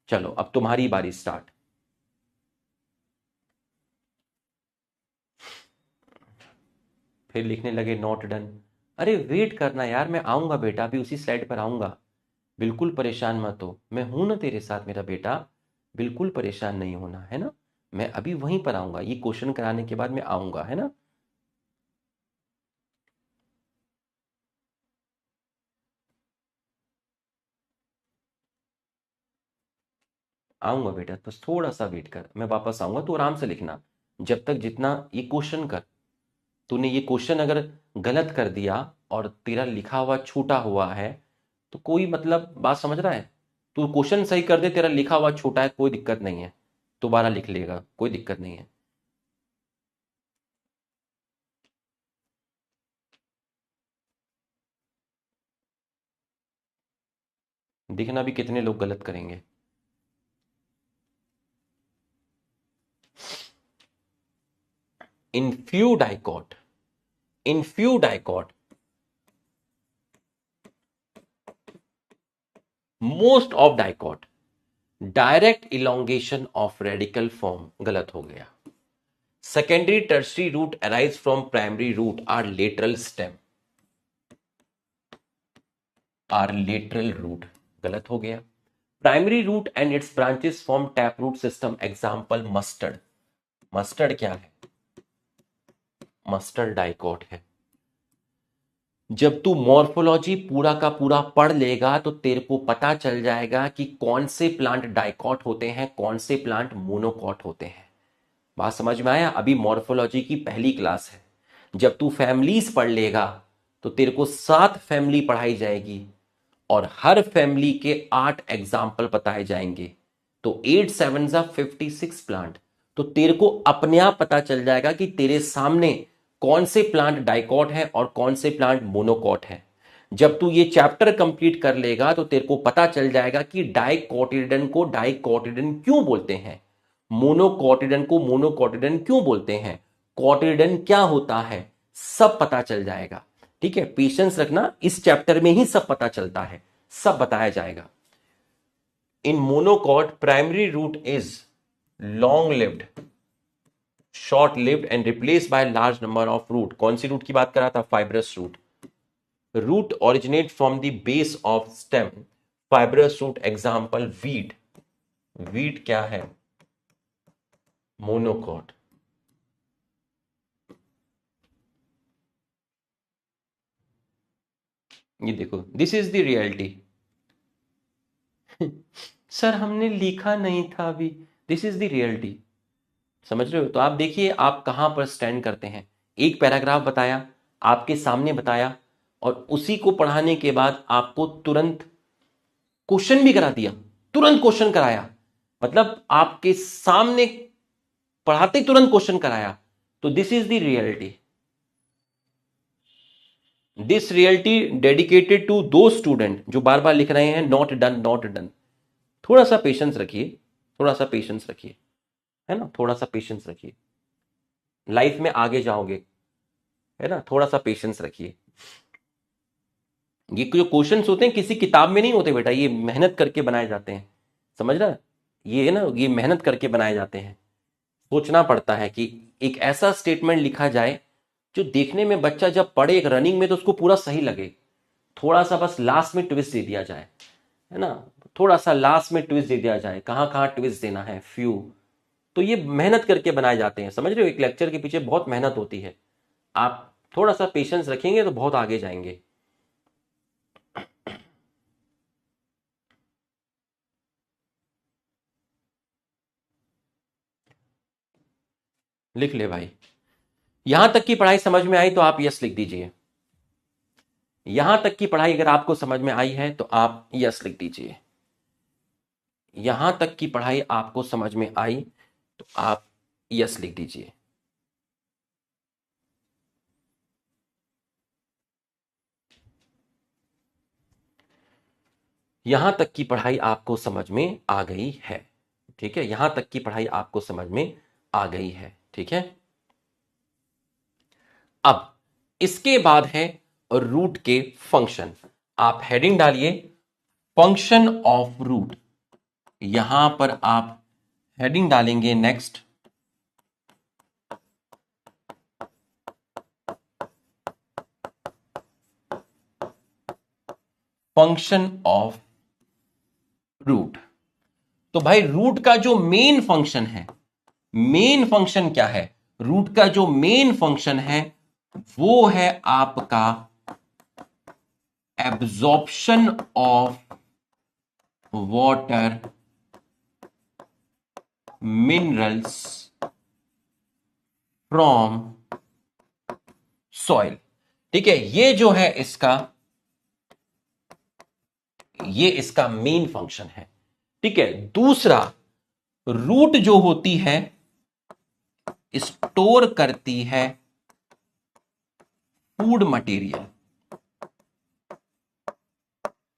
[SPEAKER 1] चलो अब तुम्हारी बारी स्टार्ट। फिर लिखने लगे नॉट डन। अरे वेट करना यार, मैं आऊंगा बेटा, अभी उसी स्लाइड पर आऊंगा, बिल्कुल परेशान मत हो, मैं हूं ना तेरे साथ मेरा बेटा, बिल्कुल परेशान नहीं होना है ना। मैं अभी वहीं पर आऊंगा, ये क्वेश्चन कराने के बाद मैं आऊंगा, है ना। आऊंगा बेटा, बस थोड़ा सा वेट कर, मैं वापस आऊंगा, तू आराम से लिखना। जब तक जितना ये क्वेश्चन कर, तूने ये क्वेश्चन अगर गलत कर दिया और तेरा लिखा हुआ छोटा हुआ है तो कोई मतलब बात समझ रहा है, तू क्वेश्चन सही कर दे, तेरा लिखा हुआ छोटा है, कोई दिक्कत नहीं है, दोबारा लिख लेगा, कोई दिक्कत नहीं है। दिखना भी कितने लोग गलत करेंगे। In few dicot, in few dicot most of dicot direct elongation of radical form, गलत हो गया। Secondary tertiary root arise from primary root are lateral stem, are lateral root, गलत हो गया। Primary root and its branches form tap root system, example mustard, mustard क्या है, मस्टर्ड डाइकॉट है। जब तू मॉर्फोलॉजी पूरा का पूरा पढ़ लेगा तो तेरे को पता चल जाएगा कि कौन से प्लांट डाइकॉट होते हैं, कौन से प्लांट मोनोकॉट होते हैं। बात समझ में आया? अभी मॉर्फोलॉजी की पहली क्लास है। जब तू फैमिलीज पढ़ लेगा तो तेरे को 7 फैमिली पढ़ाई जाएगी और हर फैमिली के 8 एग्जाम्पल बताए जाएंगे। तो 8 7 56 प्लांट। तो तेरे को अपने आप पता चल जाएगा कि तेरे सामने कौन से प्लांट डाइकॉट है और कौन से प्लांट मोनोकॉट है। जब तू ये चैप्टर कंप्लीट कर लेगा तो तेरे को पता चल जाएगा कि डाइकोटिलेडन को डाइकोटिलेडन क्यों बोलते हैं, मोनोकोटिलेडन को मोनोकोटिलेडन क्यों बोलते हैं, कोटिलेडन क्या होता है, सब पता चल जाएगा। ठीक है, पेशेंस रखना, इस चैप्टर में ही सब पता चलता है, सब बताया जाएगा। In monocot primary root is long lived, short lived and replace by large number of root. कौन सी रूट की बात कर रहा था? Fibrous root. Root originate from the base of stem, fibrous root. Example wheat. Wheat क्या है? मोनोकॉट। ये देखो, this is the reality. Sir हमने लिखा नहीं था अभी, दिस इज द रियलिटी। समझ रहे हो? तो आप देखिए आप कहां पर स्टैंड करते हैं। एक पैराग्राफ बताया, आपके सामने बताया, और उसी को पढ़ाने के बाद आपको तुरंत क्वेश्चन भी करा दिया, तुरंत क्वेश्चन कराया, मतलब आपके सामने पढ़ाते तुरंत क्वेश्चन कराया। तो this is the reality. This reality dedicated to दो स्टूडेंट जो बार बार लिख रहे हैं नॉट डन नॉट डन। थोड़ा सा पेशेंस रखिए, थोड़ा सा पेशेंस रखिए, है ना, थोड़ा सा पेशेंस रखिए, लाइफ में आगे जाओगे, है ना, थोड़ा सा पेशेंस रखिए। ये जो क्वेश्चंस होते हैं किसी किताब में नहीं होते बेटा, ये मेहनत करके बनाए जाते हैं। समझ रहा है? ये है ना, ये मेहनत करके बनाए जाते हैं। सोचना पड़ता है कि एक ऐसा स्टेटमेंट लिखा जाए जो देखने में बच्चा जब पढ़े एक रनिंग में तो उसको पूरा सही लगे। थोड़ा सा बस लास्ट में ट्विस्ट दे दिया जाए, है ना, थोड़ा सा लास्ट में ट्विस्ट दे दिया जाए, कहाँ कहाँ ट्विस्ट देना है, फ्यू। तो ये मेहनत करके बनाए जाते हैं, समझ रहे हो? एक लेक्चर के पीछे बहुत मेहनत होती है। आप थोड़ा सा पेशेंस रखेंगे तो बहुत आगे जाएंगे। लिख ले भाई। यहां तक की पढ़ाई समझ में आई तो आप यस लिख दीजिए। यहां तक की पढ़ाई अगर आपको समझ में आई है तो आप यस लिख दीजिए। यहां तक की पढ़ाई आपको समझ में आई तो आप यस लिख दीजिए। यहां तक की पढ़ाई आपको समझ में आ गई है। ठीक है, यहां तक की पढ़ाई आपको समझ में आ गई है। ठीक है, अब इसके बाद है रूट के फंक्शन। आप हेडिंग डालिए फंक्शन ऑफ रूट। यहां पर आप हेडिंग डालेंगे नेक्स्ट फंक्शन ऑफ रूट। तो भाई रूट का जो मेन फंक्शन है, मेन फंक्शन क्या है? रूट का जो मेन फंक्शन है वो है आपका absorption of water minerals from soil. ठीक है, ये जो है ये इसका मेन फंक्शन है। ठीक है, दूसरा, रूट जो होती है स्टोर करती है फूड मटेरियल।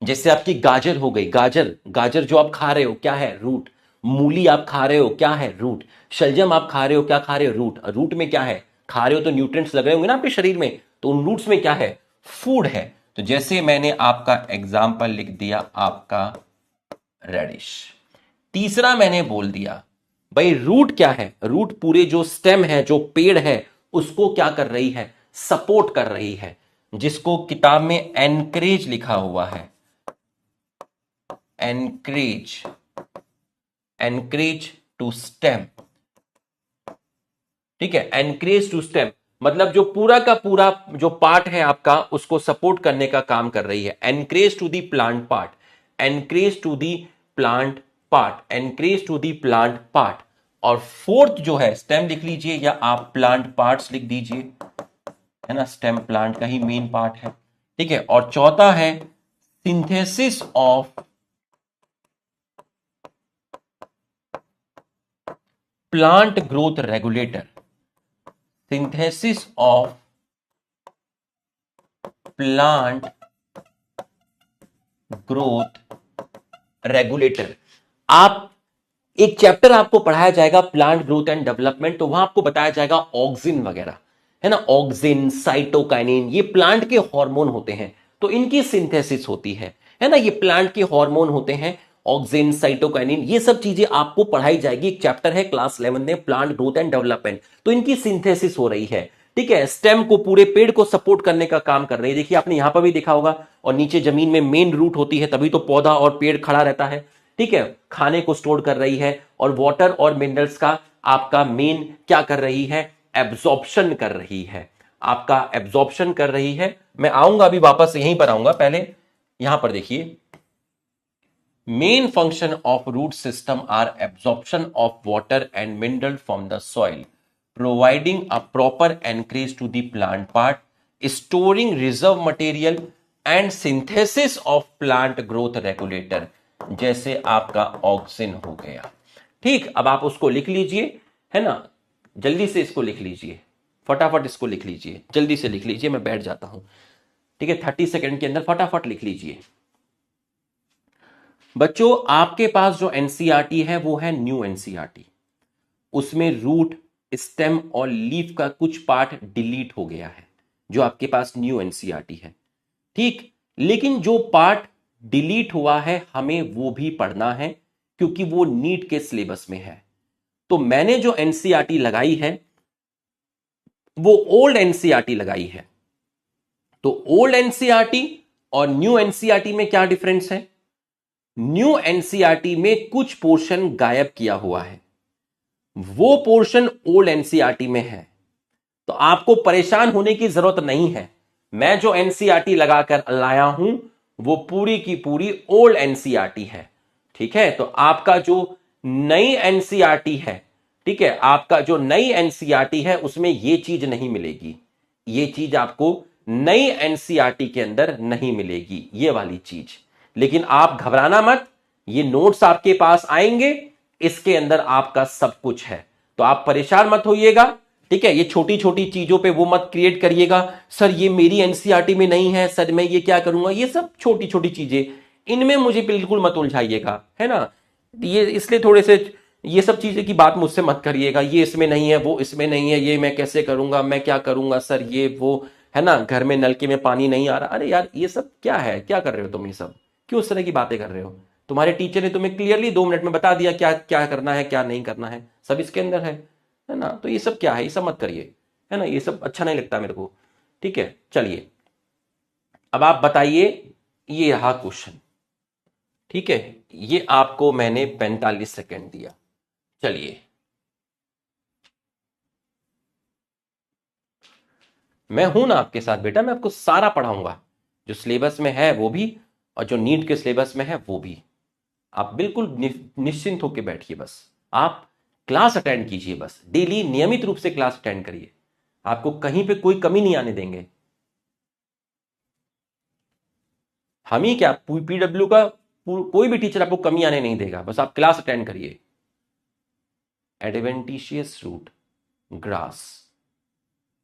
[SPEAKER 1] जैसे आपकी गाजर हो गई, गाजर गाजर जो आप खा रहे हो क्या है? रूट। मूली आप खा रहे हो क्या है? रूट। शलजम आप खा रहे हो क्या खा रहे हो? रूट। रूट में क्या है? खा रहे हो तो न्यूट्रिएंट्स लग रहे होंगे ना आपके शरीर में, तो उन रूट्स में क्या है? फूड है। तो जैसे मैंने आपका एग्जाम्पल लिख दिया आपका रेडिश। तीसरा मैंने बोल दिया भाई रूट क्या है? रूट पूरे जो स्टेम है, जो पेड़ है, उसको क्या कर रही है? सपोर्ट कर रही है, जिसको किताब में एनकरेज लिखा हुआ है। Anchorage, anchorage to stem. ठीक है, एनकरेज टू स्टेम। मतलब जो पूरा का पूरा जो पार्ट है आपका उसको सपोर्ट करने का काम कर रही है। Anchorage to the plant part, anchorage to the plant part, anchorage to the plant part. और फोर्थ जो है स्टेम लिख लीजिए या आप प्लांट पार्ट्स लिख दीजिए, है ना, स्टेम प्लांट का ही मेन पार्ट है, ठीक है। और चौथा है synthesis of plant growth regulator, synthesis of plant growth regulator. आप एक चैप्टर आपको पढ़ाया जाएगा प्लांट ग्रोथ एंड डेवलपमेंट, तो वहां आपको बताया जाएगा ऑक्सिन वगैरह, है ना, ऑक्सिन, साइटोकाइनिन, ये प्लांट के हार्मोन होते हैं, तो इनकी सिंथेसिस होती है ना, ये प्लांट के हार्मोन होते हैं, ऑक्सिन, साइटोकाइनिन, ये सब चीजें आपको पढ़ाई जाएगी। एक चैप्टर है क्लास 11 में प्लांट ग्रोथ एंड डेवलपमेंट, तो इनकी सिंथेसिस हो रही है, ठीक है। स्टेम को, पूरे पेड़ को सपोर्ट करने का काम कर रही है। देखिए आपने यहां पर भी देखा होगा, और नीचे जमीन में मेन रूट होती है, तभी तो पौधा और पेड़ खड़ा रहता है, ठीक है। खाने को स्टोर कर रही है, और वाटर और मिनरल्स का आपका मेन क्या कर रही है, एब्जॉर्प्शन कर रही है, आपका एब्जॉर्प्शन कर रही है। मैं आऊंगा अभी वापस यहीं पर आऊंगा, पहले यहां पर देखिए, main function of root system are absorption of water and mineral from the soil, providing a proper anchorage to the plant part, storing reserve material and synthesis of plant growth regulator, जैसे आपका ऑक्सिन हो गया। ठीक, अब आप उसको लिख लीजिए, है ना, जल्दी से इसको लिख लीजिए, फटाफट इसको लिख लीजिए, जल्दी से लिख लीजिए, मैं बैठ जाता हूं, ठीक है। 30 सेकंड के अंदर फटाफट लिख लीजिए। बच्चों आपके पास जो एनसीईआरटी है वो है न्यू एनसीईआरटी, उसमें रूट, स्टेम और लीफ का कुछ पार्ट डिलीट हो गया है, जो आपके पास न्यू एनसीईआरटी है, ठीक। लेकिन जो पार्ट डिलीट हुआ है हमें वो भी पढ़ना है, क्योंकि वो नीट के सिलेबस में है। तो मैंने जो एनसीईआरटी लगाई है वो ओल्ड एनसीईआरटी लगाई है। तो ओल्ड एनसीईआरटी और न्यू एनसीईआरटी में क्या डिफरेंस है? न्यू एनसीईआरटी में कुछ पोर्शन गायब किया हुआ है, वो पोर्शन ओल्ड एनसीईआरटी में है। तो आपको परेशान होने की जरूरत नहीं है, मैं जो एनसीईआरटी लगाकर लाया हूं वो पूरी की पूरी ओल्ड एनसीईआरटी है, ठीक है। तो आपका जो नई एनसीईआरटी है, ठीक है, आपका जो नई एनसीईआरटी है उसमें ये चीज नहीं मिलेगी, ये चीज आपको नई एनसीईआरटी के अंदर नहीं मिलेगी, ये वाली चीज। लेकिन आप घबराना मत, ये नोट्स आपके पास आएंगे, इसके अंदर आपका सब कुछ है, तो आप परेशान मत होइएगा, ठीक है। ये छोटी छोटी चीजों पे वो मत क्रिएट करिएगा, सर ये मेरी एनसीईआरटी में नहीं है, सर मैं ये क्या करूंगा, ये सब छोटी छोटी चीजें, इनमें मुझे बिल्कुल मत उलझाइएगा, है ना। ये इसलिए थोड़े से ये सब चीजें की बात मुझसे मत करिएगा, ये इसमें नहीं है, वो इसमें नहीं है, ये मैं कैसे करूंगा, मैं क्या करूंगा सर, ये वो, है ना, घर में नलके में पानी नहीं आ रहा, अरे यार ये सब क्या है, क्या कर रहे हो तुम, ये सब क्यों इस तरह की बातें कर रहे हो? तुम्हारे टीचर ने तुम्हें क्लियरली 2 मिनट में बता दिया क्या क्या करना है क्या नहीं करना है, सब इसके अंदर है ना। तो ये सब क्या है, ये सब मत करिए, है ना, ये सब अच्छा नहीं लगता मेरे को, ठीक है। चलिए अब आप बताइए, ये रहा क्वेश्चन, ठीक है, ये आपको मैंने 45 सेकेंड दिया। चलिए मैं हूं ना आपके साथ बेटा, मैं आपको सारा पढ़ाऊंगा, जो सिलेबस में है वो भी, और जो नीट के सिलेबस में है वो भी। आप बिल्कुल निश्चिंत होकर बैठिए, बस आप क्लास अटेंड कीजिए, बस डेली नियमित रूप से क्लास अटेंड करिए, आपको कहीं पे कोई कमी नहीं आने देंगे। हम ही क्या, पीडब्ल्यू का कोई भी टीचर आपको कमी आने नहीं देगा, बस आप क्लास अटेंड करिए। Adventitious root, grass,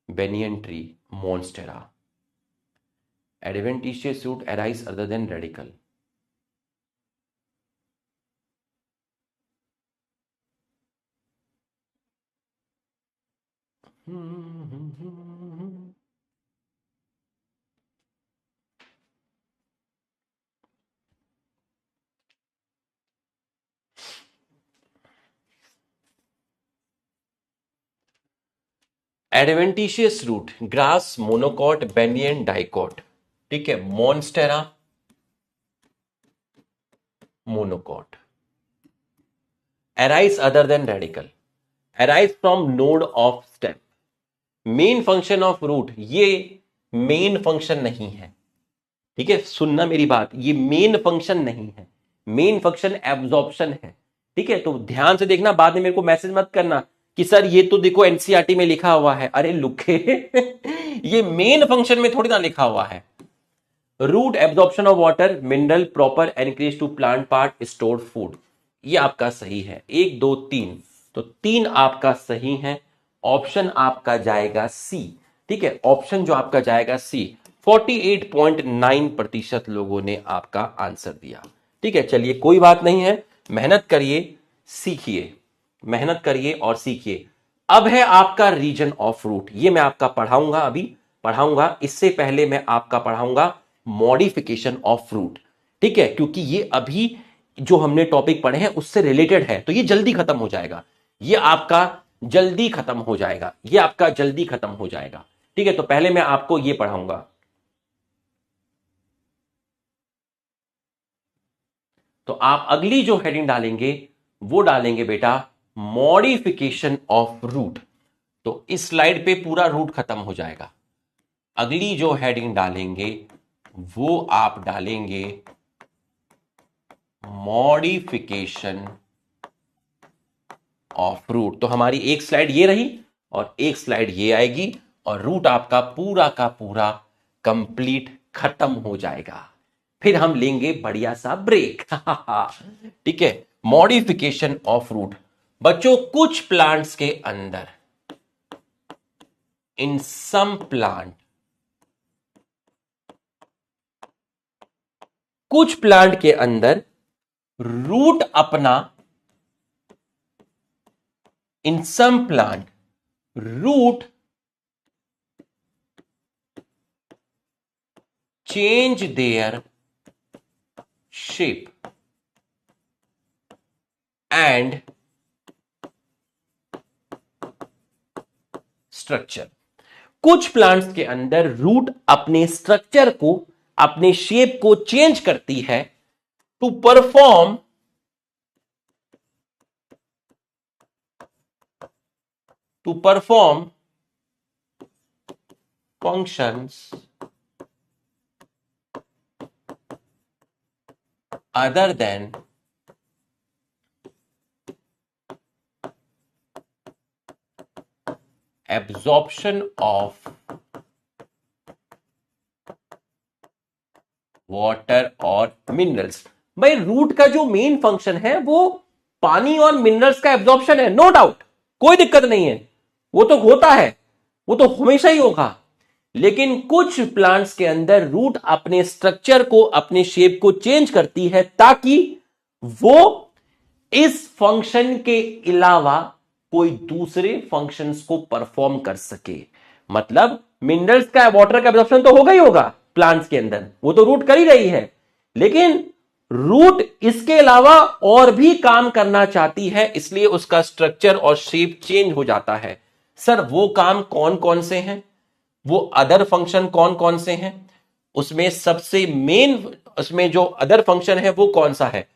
[SPEAKER 1] banyan tree, monstera. adventitious root arise other than radical. Adventitious root, grass, monocot, banyan, dicot, ठीक है, monstera, monocot. arise other than radical, arise from node of stem, main function of root, ये मेन फंक्शन नहीं है। ठीक है, सुनना मेरी बात, ये मेन फंक्शन नहीं है, मेन फंक्शन एब्जॉर्प्शन है। ठीक है, तो ध्यान से देखना, बाद में मेरे को मैसेज मत करना कि सर ये तो देखो एनसीईआरटी में लिखा हुआ है। अरे लुखे ये मेन फंक्शन में थोड़ी ना लिखा हुआ है। Root absorption of water, mineral, proper anchorage to plant part, stored food. ये आपका सही है, 1 2 3, तो 3 आपका सही है। ऑप्शन आपका जाएगा सी। ठीक है, ऑप्शन जो आपका जाएगा सी। 48.9% लोगों ने आपका आंसर दिया। ठीक है, चलिए कोई बात नहीं है, मेहनत करिए, सीखिए, मेहनत करिए और सीखिए। अब है आपका रीजन ऑफ रूट, ये मैं आपका पढ़ाऊंगा, अभी पढ़ाऊंगा। इससे पहले मैं आपका पढ़ाऊंगा मॉडिफिकेशन ऑफ रूट। ठीक है, क्योंकि ये अभी जो हमने टॉपिक पढ़े हैं उससे रिलेटेड है, तो ये जल्दी खत्म हो जाएगा, ये आपका जल्दी खत्म हो जाएगा, ये आपका जल्दी खत्म हो जाएगा। ठीक है, तो पहले मैं आपको ये पढ़ाऊंगा। तो आप अगली जो हेडिंग डालेंगे वो डालेंगे बेटा मॉडिफिकेशन ऑफ रूट। तो इस स्लाइड पे पूरा रूट खत्म हो जाएगा। अगली जो हेडिंग डालेंगे वो आप डालेंगे मॉडिफिकेशन ऑफ रूट। तो हमारी एक स्लाइड ये रही और एक स्लाइड ये आएगी और रूट आपका पूरा का पूरा कंप्लीट खत्म हो जाएगा। फिर हम लेंगे बढ़िया सा ब्रेक। ठीक है, मॉडिफिकेशन ऑफ रूट। बच्चों कुछ प्लांट्स के अंदर, इन सम प्लांट, कुछ प्लांट के अंदर रूट अपना, in some plant root change their shape and structure. कुछ प्लांट्स के अंदर रूट अपने स्ट्रक्चर को, अपने शेप को चेंज करती है to perform functions other than absorption of water और मिनरल्स। भाई रूट का जो मेन फंक्शन है वो पानी और मिनरल्स का एब्जॉर्प्शन है, नो डाउट, कोई दिक्कत नहीं है, वो तो होता है, वो तो हमेशा ही होगा। लेकिन कुछ प्लांट्स के अंदर रूट अपने स्ट्रक्चर को, अपने शेप को चेंज करती है ताकि वो इस फंक्शन के अलावा कोई दूसरे फंक्शंस को परफॉर्म कर सके। मतलब मिनरल्स का, वाटर का एब्जॉर्प्शन तो होगा ही होगा प्लांट्स के अंदर, वो तो रूट कर ही रही है, लेकिन रूट इसके अलावा और भी काम करना चाहती है, इसलिए उसका स्ट्रक्चर और शेप चेंज हो जाता है। सर वो काम कौन कौन से हैं, वो अदर फंक्शन कौन कौन से हैं? उसमें सबसे मेन, उसमें जो अदर फंक्शन है वो कौन सा है?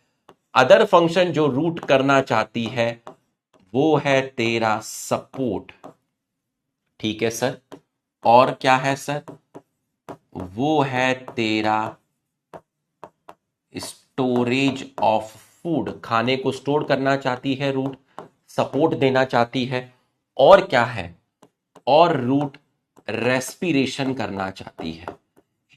[SPEAKER 1] अदर फंक्शन जो रूट करना चाहती है वो है तेरा सपोर्ट। ठीक है सर, और क्या है सर? वो है तेरा स्टोरेज ऑफ फूड, खाने को स्टोर करना चाहती है रूट, सपोर्ट देना चाहती है। और क्या है? और रूट रेस्पिरेशन करना चाहती है।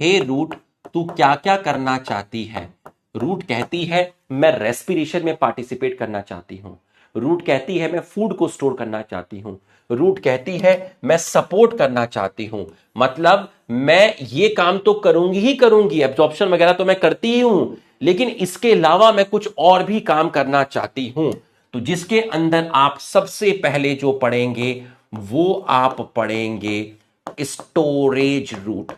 [SPEAKER 1] हे रूट, तू क्या क्या करना चाहती है? रूट कहती है मैं रेस्पिरेशन में पार्टिसिपेट करना चाहती हूं। रूट कहती है मैं फूड को स्टोर करना चाहती हूं। रूट कहती है मैं सपोर्ट करना चाहती हूं। मतलब मैं ये काम तो करूंगी ही करूंगी, एब्जॉर्प्शन वगैरह तो मैं करती ही हूं, लेकिन इसके अलावा मैं कुछ और भी काम करना चाहती हूं। तो जिसके अंदर आप सबसे पहले जो पढ़ेंगे वो आप पढ़ेंगे स्टोरेज रूट।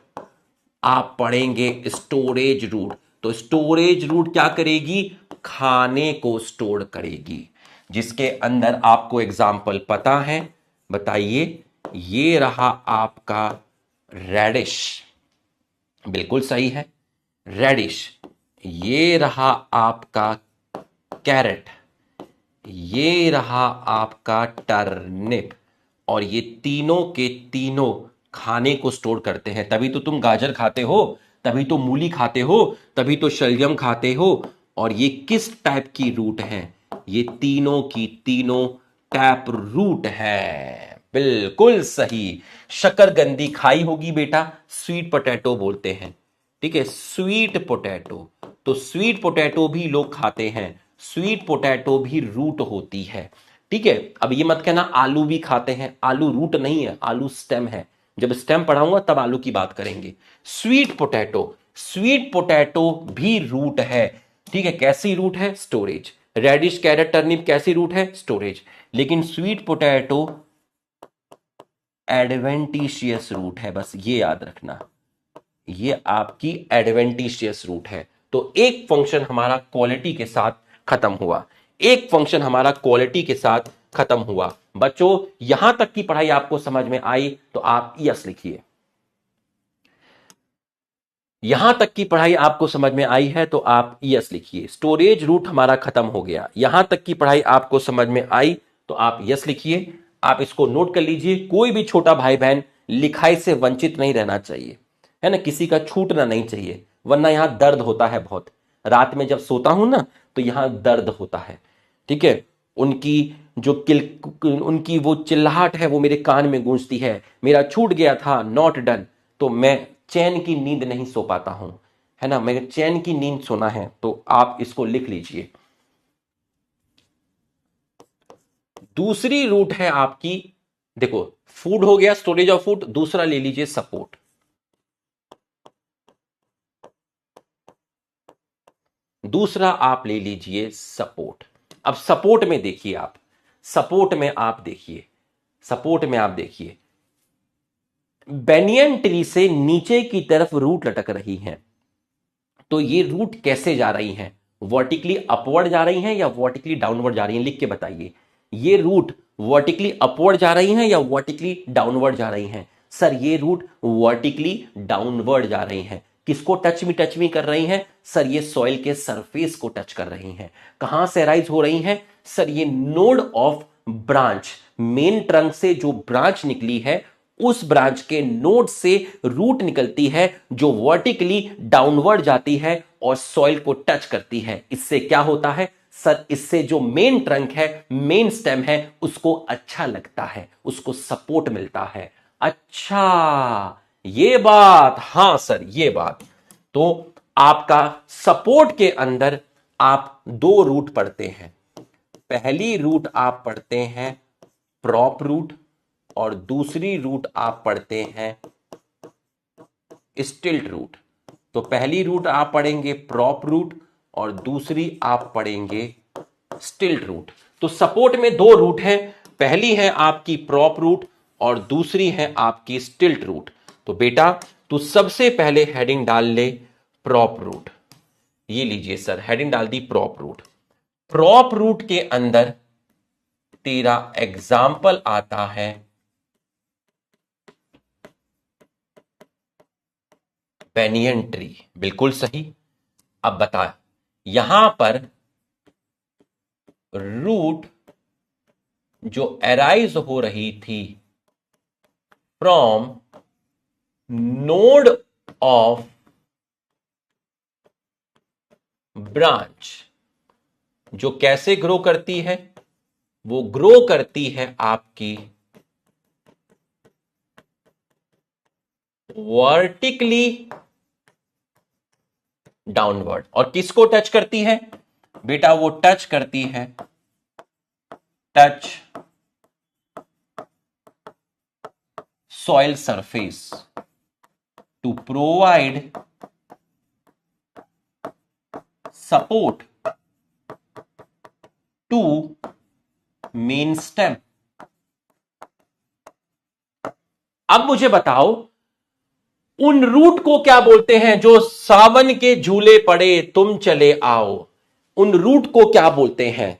[SPEAKER 1] आप पढ़ेंगे स्टोरेज रूट। तो स्टोरेज रूट क्या करेगी? खाने को स्टोर करेगी। जिसके अंदर आपको एग्जाम्पल पता है, बताइए। ये रहा आपका रेडिश, बिल्कुल सही है, रेडिश। ये रहा आपका कैरेट, ये रहा आपका टर्निप, और ये तीनों के तीनों खाने को स्टोर करते हैं। तभी तो तुम गाजर खाते हो, तभी तो मूली खाते हो, तभी तो शलजम खाते हो। और ये किस टाइप की रूट है? ये तीनों की तीनों टैप रूट है। बिल्कुल सही। शकरकंदी खाई होगी बेटा, स्वीट पोटैटो बोलते हैं। ठीक है, स्वीट पोटैटो। तो स्वीट पोटैटो भी लोग खाते हैं, स्वीट पोटैटो भी रूट होती है। ठीक है, अब ये मत कहना आलू भी खाते हैं, आलू रूट नहीं है, आलू स्टेम है। जब स्टेम पढ़ाऊंगा तब आलू की बात करेंगे। स्वीट पोटैटो, स्वीट पोटैटो भी रूट है। ठीक है, कैसी रूट है? स्टोरेज। रेडिश, कैरेट, टर्निप कैसी रूट है? स्टोरेज। लेकिन स्वीट पोटैटो एडवेंटिशियस रूट है, बस ये याद रखना, ये आपकी एडवेंटिशियस रूट है। तो एक फंक्शन हमारा क्वालिटी के साथ खत्म हुआ, एक फंक्शन हमारा क्वालिटी के साथ खत्म हुआ। बच्चों, यहां तक की पढ़ाई आपको समझ में आई तो आप यस लिखिए। यहां तक की पढ़ाई आपको समझ में आई है तो आप यस लिखिए। स्टोरेज रूट हमारा खत्म हो गया। यहां तक की पढ़ाई आपको समझ में आई तो आप यस लिखिए। आप इसको नोट कर लीजिए। कोई भी छोटा भाई बहन लिखाई से वंचित नहीं रहना चाहिए, है ना, किसी का छूटना नहीं चाहिए, वरना यहां दर्द होता है बहुत। रात में जब सोता हूं ना तो यहां दर्द होता है। ठीक है, उनकी जो उनकी वो चिल्लाहट है वो मेरे कान में गूंजती है, मेरा छूट गया था, नॉट डन। तो मैं चैन की नींद नहीं सो पाता हूं, है ना, मैं चैन की नींद सोना है। तो आप इसको लिख लीजिए। दूसरी रूट है आपकी, देखो, फूड हो गया, स्टोरेज ऑफ फूड। दूसरा ले लीजिए सपोर्ट। दूसरा आप ले लीजिए सपोर्ट। अब सपोर्ट में देखिए आप, सपोर्ट में आप देखिए, सपोर्ट में आप देखिए, बेनियन ट्री से नीचे की तरफ रूट लटक रही हैं। तो ये रूट कैसे जा रही हैं? वर्टिकली अपवर्ड जा रही हैं या वर्टिकली डाउनवर्ड जा रही हैं? लिख के बताइए। ये रूट वर्टिकली अपवर्ड जा रही हैं या वर्टिकली डाउनवर्ड जा रही हैं? सर ये रूट वर्टिकली डाउनवर्ड जा रही हैं। किसको टच मी कर रही हैं? सर ये सॉइल के सरफेस को टच कर रही हैं। कहां से राइज हो रही हैं? सर ये node of branch, main trunk से जो ब्रांच निकली है उस ब्रांच के नोड से रूट निकलती है जो वर्टिकली डाउनवर्ड जाती है और सॉइल को टच करती है। इससे क्या होता है? सर इससे जो मेन ट्रंक है, मेन स्टेम है, उसको अच्छा लगता है, उसको सपोर्ट मिलता है। अच्छा, ये बात, हां सर ये बात। तो आपका सपोर्ट के अंदर आप दो रूट पढ़ते हैं। पहली रूट आप पढ़ते हैं प्रॉप रूट और दूसरी रूट आप पढ़ते हैं स्टिल्ट रूट। तो पहली रूट आप पढ़ेंगे प्रॉप रूट और दूसरी आप पढ़ेंगे स्टिल्ट रूट। तो सपोर्ट में दो रूट हैं, पहली है आपकी प्रॉप रूट और दूसरी है आपकी स्टिल्ट रूट। तो बेटा तू सबसे पहले हेडिंग डाल ले प्रॉप रूट। ये लीजिए सर, हेडिंग डाल दी प्रॉप रूट। प्रॉप रूट के अंदर तेरा एग्जाम्पल आता है बेनियन ट्री। बिल्कुल सही। अब बता, यहां पर रूट जो अराइज हो रही थी फ्रॉम नोड ऑफ ब्रांच, जो कैसे ग्रो करती है? वो ग्रो करती है आपकी वर्टिकली डाउनवर्ड। और किसको टच करती है बेटा? वो टच करती है, touch soil surface to provide support to main stem। अब मुझे बताओ उन रूट को क्या बोलते हैं जो सावन के झूले पड़े तुम चले आओ? उन रूट को क्या बोलते हैं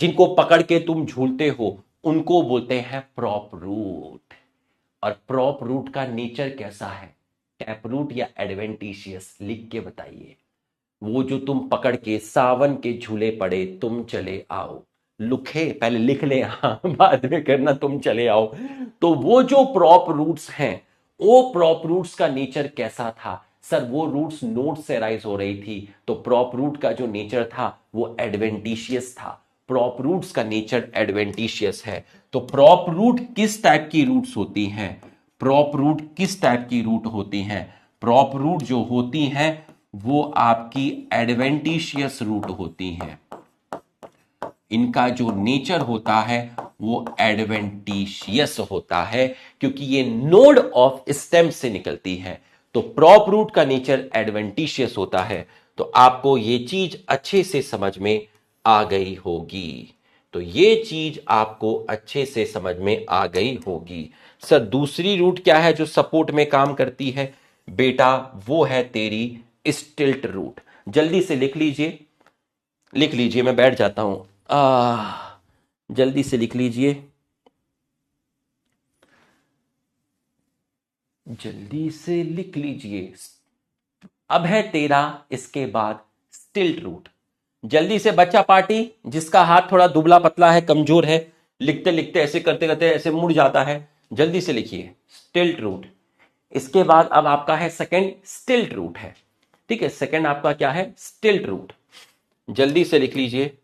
[SPEAKER 1] जिनको पकड़ के तुम झूलते हो? उनको बोलते हैं प्रॉप रूट। और प्रॉप रूट का नेचर कैसा है? टैप रूट या एडवेंटिशियस? लिख के बताइए। वो जो तुम पकड़ के सावन के झूले पड़े तुम चले आओ, लुखे, पहले लिख ले, हाँ बाद में करना, तुम चले आओ। तो वो जो प्रॉप रूट्स हैं, वो प्रॉप रूट्स का नेचर कैसा था सर? वो रूट्स नोड से राइज हो रही थी, तो प्रॉप रूट का जो नेचर था वो एडवेंटिशियस था। प्रॉप रूट्स का नेचर एडवेंटिशियस है। तो प्रॉप रूट किस टाइप की रूट्स होती हैं? प्रॉप रूट किस टाइप की रूट होती हैं? प्रॉप रूट जो होती हैं वो आपकी एडवेंटिशियस रूट होती हैं। इनका जो नेचर होता है वो एडवेंटिशियस होता है, क्योंकि ये नोड ऑफ स्टेम से निकलती है। तो प्रॉप रूट का नेचर एडवेंटिशियस होता है। तो आपको ये चीज अच्छे से समझ में आ गई होगी। तो ये चीज आपको अच्छे से समझ में आ गई होगी। सर दूसरी रूट क्या है जो सपोर्ट में काम करती है? बेटा वो है तेरी स्टिल्ट रूट। जल्दी से लिख लीजिए, लिख लीजिए, मैं बैठ जाता हूं। जल्दी से लिख लीजिए, जल्दी से लिख लीजिए। अब है तेरा इसके बाद स्टिल्ट रूट। जल्दी से बच्चा पार्टी, जिसका हाथ थोड़ा दुबला पतला है, कमजोर है, लिखते लिखते ऐसे करते करते ऐसे मुड़ जाता है, जल्दी से लिखिए स्टिल्ट रूट। इसके बाद अब आपका है सेकंड स्टिल्ट रूट है। ठीक है, सेकंड आपका क्या है? स्टिल्ट रूट। जल्दी से लिख लीजिए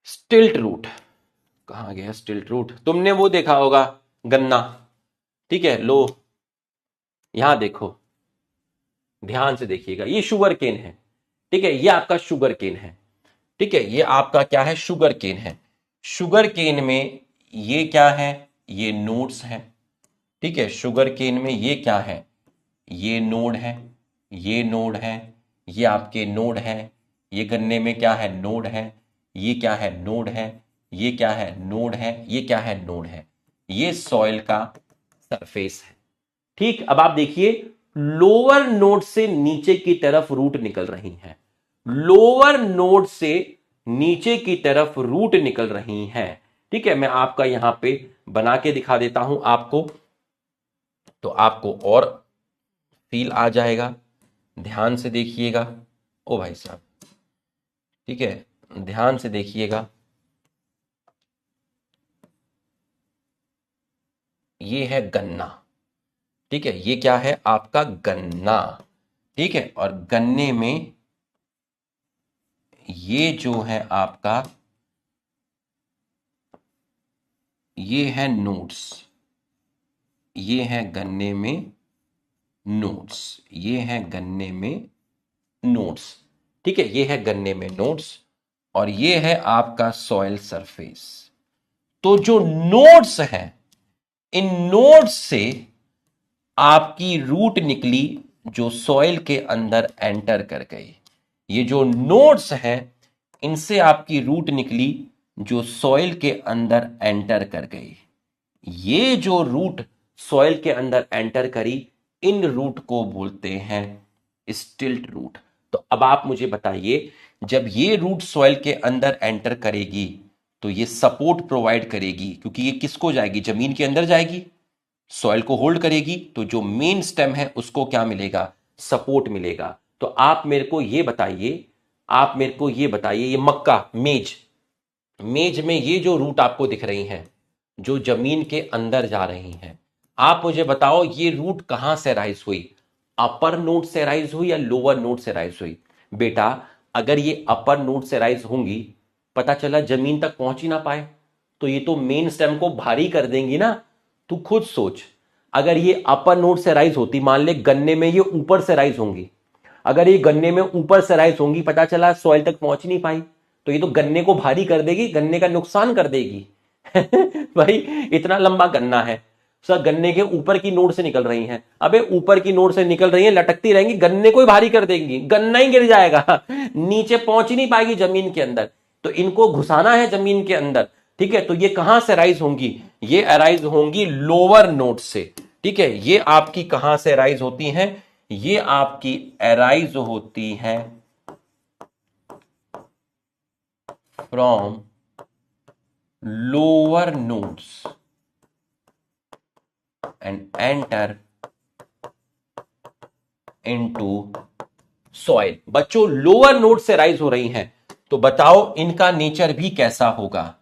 [SPEAKER 1] स्टिल्ट रूट। कहां गया स्टिल्ट रूट? तुमने वो देखा होगा गन्ना, ठीक है, लो यहां देखो, ध्यान से देखिएगा, ये शुगर केन है। ठीक है, ये आपका शुगर केन है। ठीक है, ये आपका क्या है? शुगर केन है। शुगर केन में ये क्या है? ये नोड्स है। ठीक है, शुगर केन में ये क्या है? ये नोड है, ये नोड है, ये आपके नोड है। ये गन्ने में क्या है? नोड है। ये क्या है? नोड है। ये क्या है? नोड है। ये क्या है? नोड है। ये सॉइल का सरफेस है। ठीक, अब आप देखिए, लोअर नोड से नीचे की तरफ रूट निकल रही हैं। लोअर नोड से नीचे की तरफ रूट निकल रही हैं। ठीक है, मैं आपका यहां पे बना के दिखा देता हूं आपको, तो आपको और फील आ जाएगा। ध्यान से देखिएगा ओ भाई साहब, ठीक है, ध्यान से देखिएगा। ये है गन्ना। ठीक है, ये क्या है? आपका गन्ना। ठीक है, और गन्ने में ये जो है आपका, ये है नोड्स। ये है गन्ने में नोड्स। ये है गन्ने में नोड्स। ठीक है, ये है गन्ने में नोड्स, और ये है आपका सॉइल सरफेस। तो जो नोड्स हैं, इन नोड्स से आपकी रूट निकली जो सॉइल के अंदर एंटर कर गई। ये जो नोड्स हैं, इनसे आपकी रूट निकली जो सॉइल के अंदर एंटर कर गई। ये जो रूट सॉइल के अंदर एंटर करी, इन रूट को बोलते हैं स्टिल्ट रूट। तो अब आप मुझे बताइए, जब ये रूट सॉइल के अंदर एंटर करेगी तो ये सपोर्ट प्रोवाइड करेगी, क्योंकि ये किसको जाएगी? जमीन के अंदर जाएगी, सॉइल को होल्ड करेगी। तो जो मेन स्टेम है उसको क्या मिलेगा? सपोर्ट मिलेगा। तो आप मेरे को ये बताइए, आप मेरे को ये बताइए, ये मक्का, मेज, मेज में ये जो रूट आपको दिख रही हैं, जो जमीन के अंदर जा रही हैं, आप मुझे बताओ ये रूट कहां से राइज हुई? अपर नोड से राइज हुई या लोअर नोड से राइज हुई? बेटा अगर ये अपर नोड से राइज होंगी, पता चला जमीन तक पहुंच ही ना पाए, तो ये तो मेन स्टेम को भारी कर देंगी ना। तू खुद सोच, अगर ये अपर नोड से राइज होती, मान ले गन्ने में ये ऊपर से राइज होंगी, अगर ये गन्ने में ऊपर से राइज होंगी, पता चला सॉइल तक पहुंच नहीं पाई, तो ये तो गन्ने को भारी कर देगी, गन्ने का नुकसान कर देगी। भाई इतना लंबा गन्ना है, सर गन्ने के ऊपर की नोड से निकल रही हैं, अबे ऊपर की नोड से निकल रही हैं, लटकती रहेंगी, गन्ने को ही भारी कर देंगी, गन्ना ही गिर जाएगा, नीचे पहुंच ही नहीं पाएगी जमीन के अंदर। तो इनको घुसाना है जमीन के अंदर। ठीक है, तो ये कहां से राइज होंगी? ये अराइज होंगी लोअर नोड से। ठीक है, ये आपकी कहां से राइज होती हैं? ये आपकी अराइज होती हैं from lower nodes and enter into soil। बच्चों लोअर नोड से राइज हो रही हैं, तो बताओ इनका नेचर भी कैसा होगा,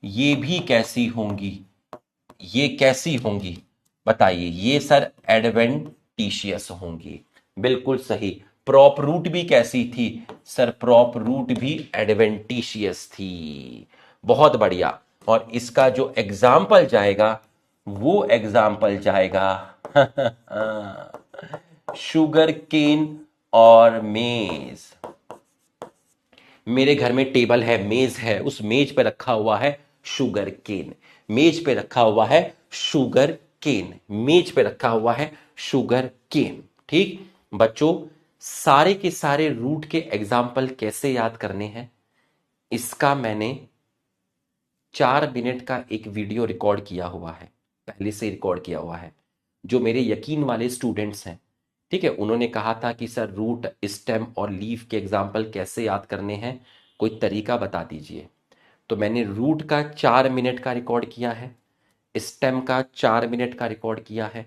[SPEAKER 1] ये भी कैसी होंगी, ये कैसी होंगी, बताइए। ये सर एडवेंटिशियस होंगी, बिल्कुल सही। प्रॉप रूट भी कैसी थी सर, प्रॉप रूट भी एडवेंटिशियस थी, बहुत बढ़िया। और इसका जो एग्जाम्पल जाएगा वो एग्जाम्पल जाएगा शुगर केन और मेज। मेरे घर में टेबल है, मेज है, उस मेज पे रखा हुआ है शुगर केन, मेज पे रखा हुआ है शुगर केन, मेज पे रखा हुआ है शुगर केन। ठीक बच्चों, सारे के सारे रूट के एग्जाम्पल कैसे याद करने हैं, इसका मैंने 4 मिनट का एक वीडियो रिकॉर्ड किया हुआ है, पहले से रिकॉर्ड किया हुआ है। जो मेरे यकीन वाले स्टूडेंट्स हैं, ठीक है, उन्होंने कहा था कि सर रूट, स्टेम और लीफ के एग्जाम्पल कैसे याद करने हैं, कोई तरीका बता दीजिए। तो मैंने रूट का 4 मिनट का रिकॉर्ड किया है, स्टेम का 4 मिनट का रिकॉर्ड किया है,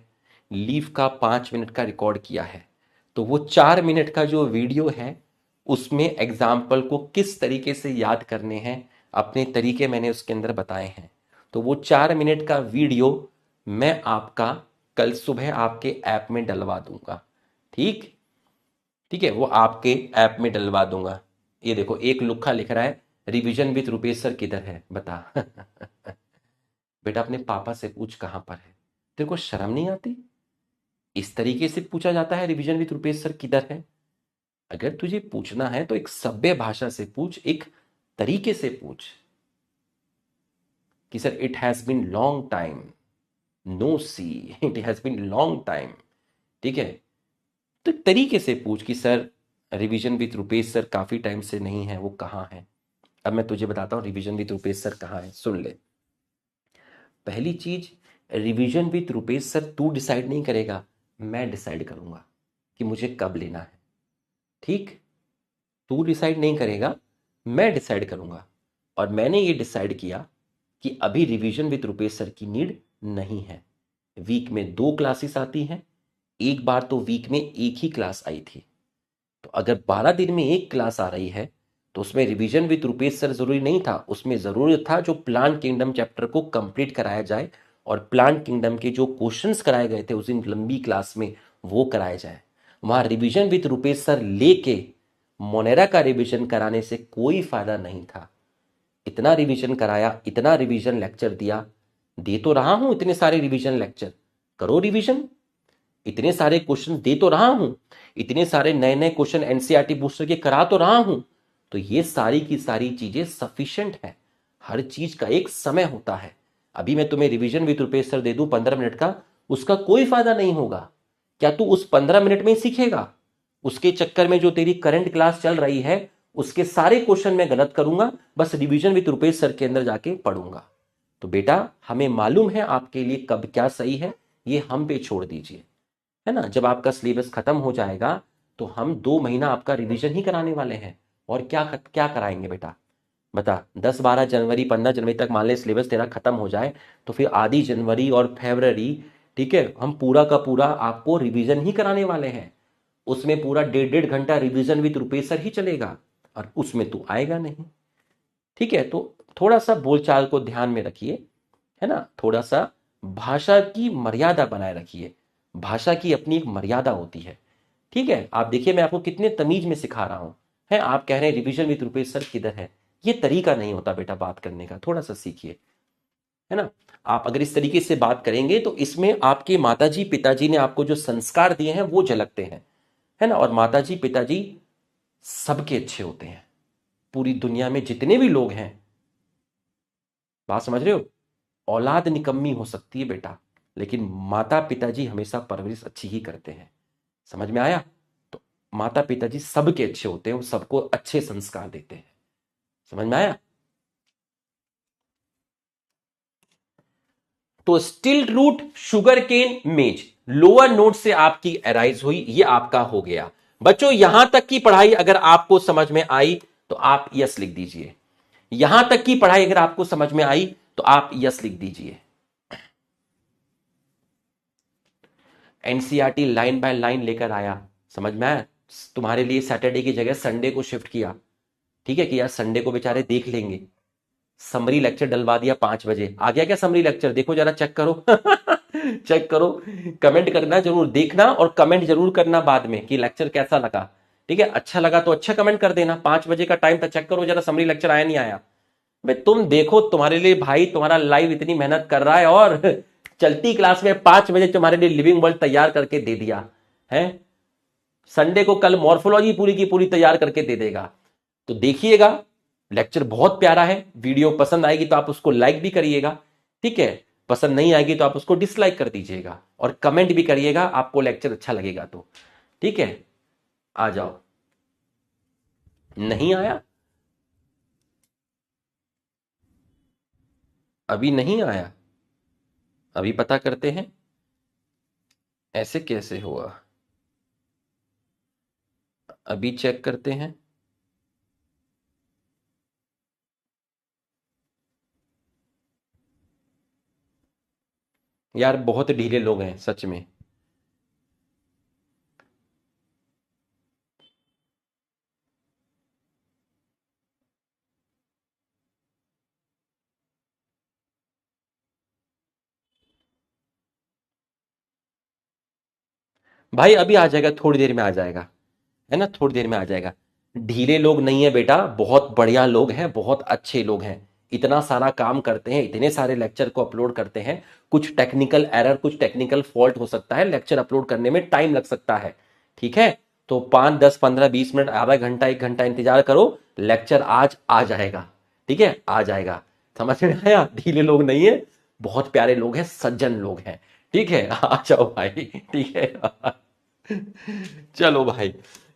[SPEAKER 1] लीफ का 5 मिनट का रिकॉर्ड किया है। तो वो 4 मिनट का जो वीडियो है उसमें एग्जाम्पल को किस तरीके से याद करने हैं, अपने तरीके मैंने उसके अंदर बताए हैं। तो वो 4 मिनट का वीडियो मैं आपका कल सुबह आपके ऐप में डलवा दूंगा। ठीक, ठीक है, वो आपके ऐप में डलवा दूंगा। ये देखो, एक लुक्खा लिख रहा है रिवीजन विद रुपेश सर किधर है, बता बेटा अपने पापा से पूछ कहां पर है, तेरे को शर्म नहीं आती? इस तरीके से पूछा जाता है रिवीजन विद रुपेश सर किधर है? अगर तुझे पूछना है तो एक सभ्य भाषा से पूछ, एक तरीके से पूछ कि sir it has been long time no see, it has been long time. ठीक है, तो एक तरीके से पूछ कि sir revision with Rupesh sir काफी टाइम से नहीं है, वो कहाँ है। अब मैं तुझे बताता हूँ रिवीजन विद रुपेश सर कहाँ है, सुन ले। पहली चीज, रिवीजन विद रुपेश सर तू डिसाइड नहीं करेगा, मैं डिसाइड करूंगा कि मुझे कब लेना है। ठीक, तू डिसाइड नहीं करेगा, मैं डिसाइड करूंगा। और मैंने ये डिसाइड किया कि अभी रिवीजन विद रुपेश सर की नीड नहीं है। वीक में 2 क्लासेस आती हैं, एक बार तो वीक में एक ही क्लास आई थी। तो अगर 12 दिन में एक क्लास आ रही है तो उसमें रिवीजन विद रुपेश सर जरूरी नहीं था, उसमें जरूरी था जो प्लांट किंगडम चैप्टर को कंप्लीट कराया जाए और प्लांट किंगडम के जो क्वेश्चंस कराए गए थे उस दिन लंबी क्लास में वो कराया जाए। वहां रिवीजन विद रुपेश सर लेके मोनेरा का रिवीजन कराने से कोई फायदा नहीं था। इतना रिवीजन कराया, इतना रिवीजन लेक्चर दिया, दे तो रहा हूं इतने सारे रिवीजन लेक्चर, करो रिवीजन। इतने सारे क्वेश्चन दे तो रहा हूं, इतने सारे नए नए क्वेश्चन एनसीईआरटी बूस्टर के करा तो रहा हूं। तो ये सारी की सारी चीजें सफिशिएंट है, हर चीज का एक समय होता है। अभी मैं तुम्हें रिवीजन विद रुपेश सर दे दूं 15 मिनट का, उसका कोई फायदा नहीं होगा। क्या तू उस 15 मिनट में ही सीखेगा? उसके चक्कर में जो तेरी करंट क्लास चल रही है उसके सारे क्वेश्चन मैं गलत करूंगा, बस रिवीजन विद रुपेश सर के अंदर जाके पढ़ूंगा। तो बेटा हमें मालूम है आपके लिए कब क्या सही है, ये हम पे छोड़ दीजिए, है ना। जब आपका सिलेबस खत्म हो जाएगा तो हम 2 महीना आपका रिवीजन ही कराने वाले हैं। और क्या क्या कराएंगे बेटा, बता। 10-12 जनवरी 15 जनवरी तक मान ले सिलेबस तेरा खत्म हो जाए, तो फिर आधी जनवरी और फरवरी, ठीक है, हम पूरा का पूरा आपको रिवीजन ही कराने वाले हैं। उसमें पूरा 1.5-1.5 घंटा रिवीजन विद रुपेश सर ही चलेगा और उसमें तू आएगा नहीं। ठीक है, तो थोड़ा सा बोलचाल को ध्यान में रखिए, है ना, थोड़ा सा भाषा की मर्यादा बनाए रखिए। भाषा की अपनी एक मर्यादा होती है। ठीक है, आप देखिए मैं आपको कितने तमीज में सिखा रहा हूं, है। आप कह रहे हैं रिवीजन विद रुपेश सर किधर है, ये तरीका नहीं होता बेटा बात करने का, थोड़ा सा सीखिए, है ना। आप अगर इस तरीके से बात करेंगे तो इसमें आपके माताजी पिताजी ने आपको जो संस्कार दिए हैं वो झलकते हैं, है ना। और माताजी पिताजी सबके अच्छे होते हैं, पूरी दुनिया में जितने भी लोग हैं, बात समझ रहे हो। औलाद निकम्मी हो सकती है बेटा, लेकिन माता पिताजी हमेशा परवरिश अच्छी ही करते हैं, समझ में आया। तो माता पिताजी सबके अच्छे होते हैं, वो सबको अच्छे संस्कार देते हैं, समझ में आया। तो स्टिल रूट, शुगर केन, मेज, लोअर नोट से आपकी एराइज हुई, ये आपका हो गया। बच्चों यहां तक की पढ़ाई अगर आपको समझ में आई तो आप यस लिख दीजिए। यहां तक की पढ़ाई अगर आपको समझ में आई तो आप यस लिख दीजिए। एनसीईआरटी लाइन बाय लाइन लेकर आया, समझ में आया। तुम्हारे लिए सैटरडे की जगह संडे को शिफ्ट किया, ठीक है, कि यार संडे को बेचारे देख लेंगे। समरी लेक्चर डलवा दिया 5 बजे, आ गया क्या समरी लेक्चर? देखो जरा, चेक करो चेक करो, कमेंट करना जरूर, देखना और कमेंट जरूर करना बाद में कि लेक्चर कैसा लगा। ठीक है, अच्छा लगा तो अच्छा कमेंट कर देना। 5 बजे का टाइम था, चेक करो जरा समरी लेक्चर आया नहीं आया। भाई तुम देखो, तुम्हारे लिए भाई तुम्हारा लाइव इतनी मेहनत कर रहा है और चलती क्लास में 5 बजे तुम्हारे लिए लिविंग वर्ल्ड तैयार करके दे दिया है। संडे को कल मॉर्फोलॉजी पूरी की पूरी तैयार करके दे देगा। तो देखिएगा, लेक्चर बहुत प्यारा है। वीडियो पसंद आएगी तो आप उसको लाइक भी करिएगा, ठीक है। पसंद नहीं आएगी तो आप उसको डिसलाइक कर दीजिएगा और कमेंट भी करिएगा आपको लेक्चर अच्छा लगेगा तो, ठीक है। आ जाओ। नहीं आया, अभी नहीं आया, अभी पता करते हैं ऐसे कैसे हुआ, अभी चेक करते हैं। यार बहुत ढीले लोग हैं सच में। भाई अभी आ जाएगा, थोड़ी देर में आ जाएगा, है ना, थोड़ी देर में आ जाएगा। ढीले लोग नहीं है बेटा, बहुत बढ़िया लोग हैं, बहुत अच्छे लोग हैं। इतना सारा काम करते हैं, इतने सारे लेक्चर को अपलोड करते हैं। कुछ टेक्निकल एरर, कुछ टेक्निकल फॉल्ट हो सकता है, लेक्चर अपलोड करने में टाइम लग सकता है, ठीक है। तो 5 10 15 20 मिनट, आधा घंटा 1 घंटा इंतजार करो, लेक्चर आज आ जाएगा, ठीक है, आ जाएगा। समझ में आया? ढीले लोग नहीं है, बहुत प्यारे लोग हैं, सज्जन लोग हैं, ठीक है। आ जाओ भाई, ठीक है। चलो भाई,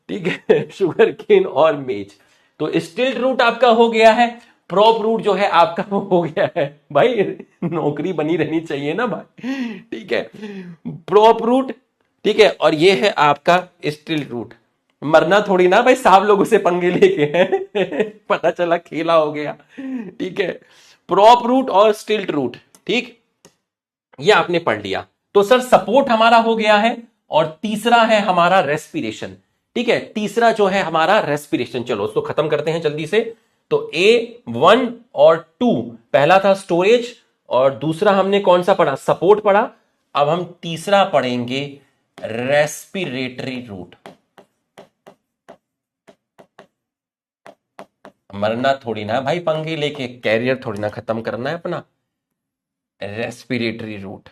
[SPEAKER 1] ठीक है। शुगर केन और मेज। तो स्टिल्ट रूट आपका हो गया है, प्रॉप रूट जो है आपका वो हो गया है। भाई नौकरी बनी रहनी चाहिए ना भाई, ठीक है। प्रॉप रूट, ठीक है, और ये है आपका स्टिल्ट रूट। मरना थोड़ी ना भाई, साहब लोगों से पंगे लेके हैं। पता चला खेला हो गया, ठीक है। प्रॉप रूट और स्टिल्ट रूट, ठीक, ये आपने पढ़ लिया। तो सर सपोर्ट हमारा हो गया है, और तीसरा है हमारा रेस्पिरेशन, ठीक है। तीसरा जो है हमारा रेस्पिरेशन, चलो उसको खत्म करते हैं जल्दी से। तो A1 और 2, पहला था स्टोरेज और दूसरा हमने कौन सा पढ़ा? सपोर्ट पढ़ा। अब हम तीसरा पढ़ेंगे रेस्पिरेटरी रूट। मरना थोड़ी ना भाई पंगे लेके, कैरियर थोड़ी ना खत्म करना है अपना। रेस्पिरेटरी रूट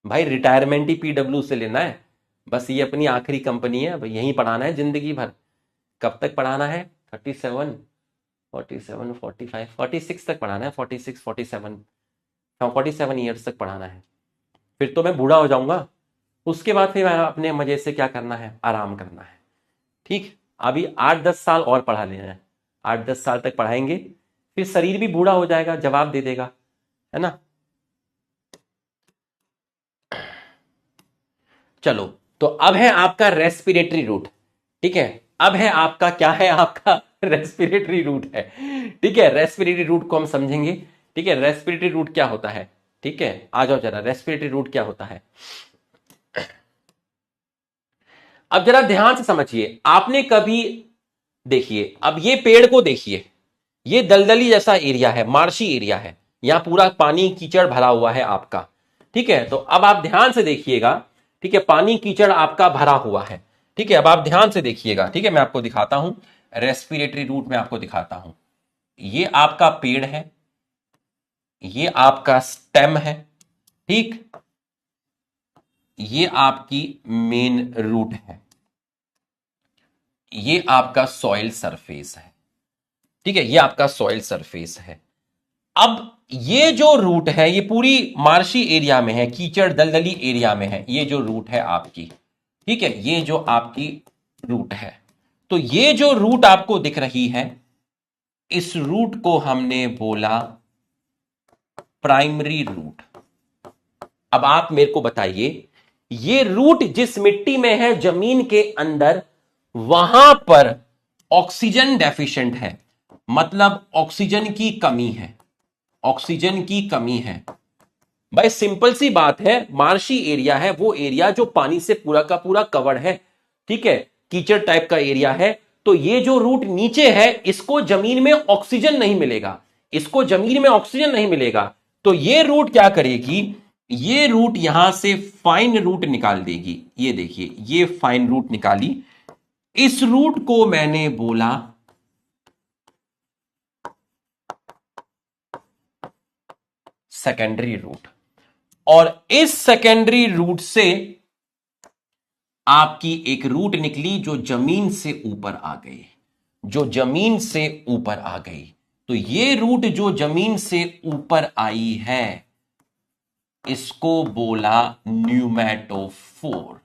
[SPEAKER 1] भाई रिटायरमेंट ही पीडब्ल्यू से लेना है, बस ये अपनी आखिरी कंपनी है, अब यहीं पढ़ाना है जिंदगी भर। कब तक पढ़ाना है? 37 47 45 46 तक पढ़ाना है, 46 47, हाँ 47 ईयर्स तक पढ़ाना है। फिर तो मैं बूढ़ा हो जाऊंगा, उसके बाद फिर मैं अपने मजे से क्या करना है, आराम करना है, ठीक। अभी 8 10 साल और पढ़ा लेना है, 8 10 साल तक पढ़ाएंगे, फिर शरीर भी बूढ़ा हो जाएगा, जवाब दे देगा, है ना। चलो, तो अब है आपका रेस्पिरेटरी रूट, ठीक है। अब है आपका, क्या है आपका? रेस्पिरेटरी रूट है, ठीक है। रेस्पिरेटरी रूट को हम समझेंगे, ठीक है। रेस्पिरेटरी रूट क्या होता है, ठीक है, आ जाओ जरा, रेस्पिरेटरी रूट क्या होता है। अब जरा ध्यान से समझिए, आपने कभी, देखिए अब ये पेड़ को देखिए, ये दलदली जैसा एरिया है, मार्शी एरिया है, यहां पूरा पानी कीचड़ भरा हुआ है आपका, ठीक है। तो अब आप ध्यान से देखिएगा, ठीक है, पानी कीचड़ आपका भरा हुआ है, ठीक है। अब आप ध्यान से देखिएगा, ठीक है, मैं आपको दिखाता हूं, रेस्पिरेटरी रूट में आपको दिखाता हूं। ये आपका पेड़ है, ये आपका स्टेम है, ठीक, ये आपकी मेन रूट है, ये आपका सॉइल सरफेस है, ठीक है, ये आपका सॉइल सरफेस है। अब ये जो रूट है ये पूरी मार्शी एरिया में है, कीचड़ दलदली एरिया में है, ये जो रूट है आपकी, ठीक है, ये जो आपकी रूट है। तो ये जो रूट आपको दिख रही है, इस रूट को हमने बोला प्राइमरी रूट। अब आप मेरे को बताइए, ये रूट जिस मिट्टी में है, जमीन के अंदर, वहां पर ऑक्सीजन डेफिशिएंट है, मतलब ऑक्सीजन की कमी है, ऑक्सीजन की कमी है। भाई सिंपल सी बात है, मार्शी एरिया है वो एरिया जो पानी से पूरा का पूरा कवर्ड है, ठीक है, कीचड़ टाइप का एरिया है, तो ये जो रूट नीचे है इसको जमीन में ऑक्सीजन नहीं मिलेगा, इसको जमीन में ऑक्सीजन नहीं मिलेगा, तो ये रूट क्या करेगी, ये रूट यहां से फाइन रूट निकाल देगी। ये देखिए ये फाइन रूट निकाली, इस रूट को मैंने बोला सेकेंडरी रूट, और इस सेकेंडरी रूट से आपकी एक रूट निकली जो जमीन से ऊपर आ गई, जो जमीन से ऊपर आ गई। तो ये रूट जो जमीन से ऊपर आई है इसको बोला न्यूमैटोफोर।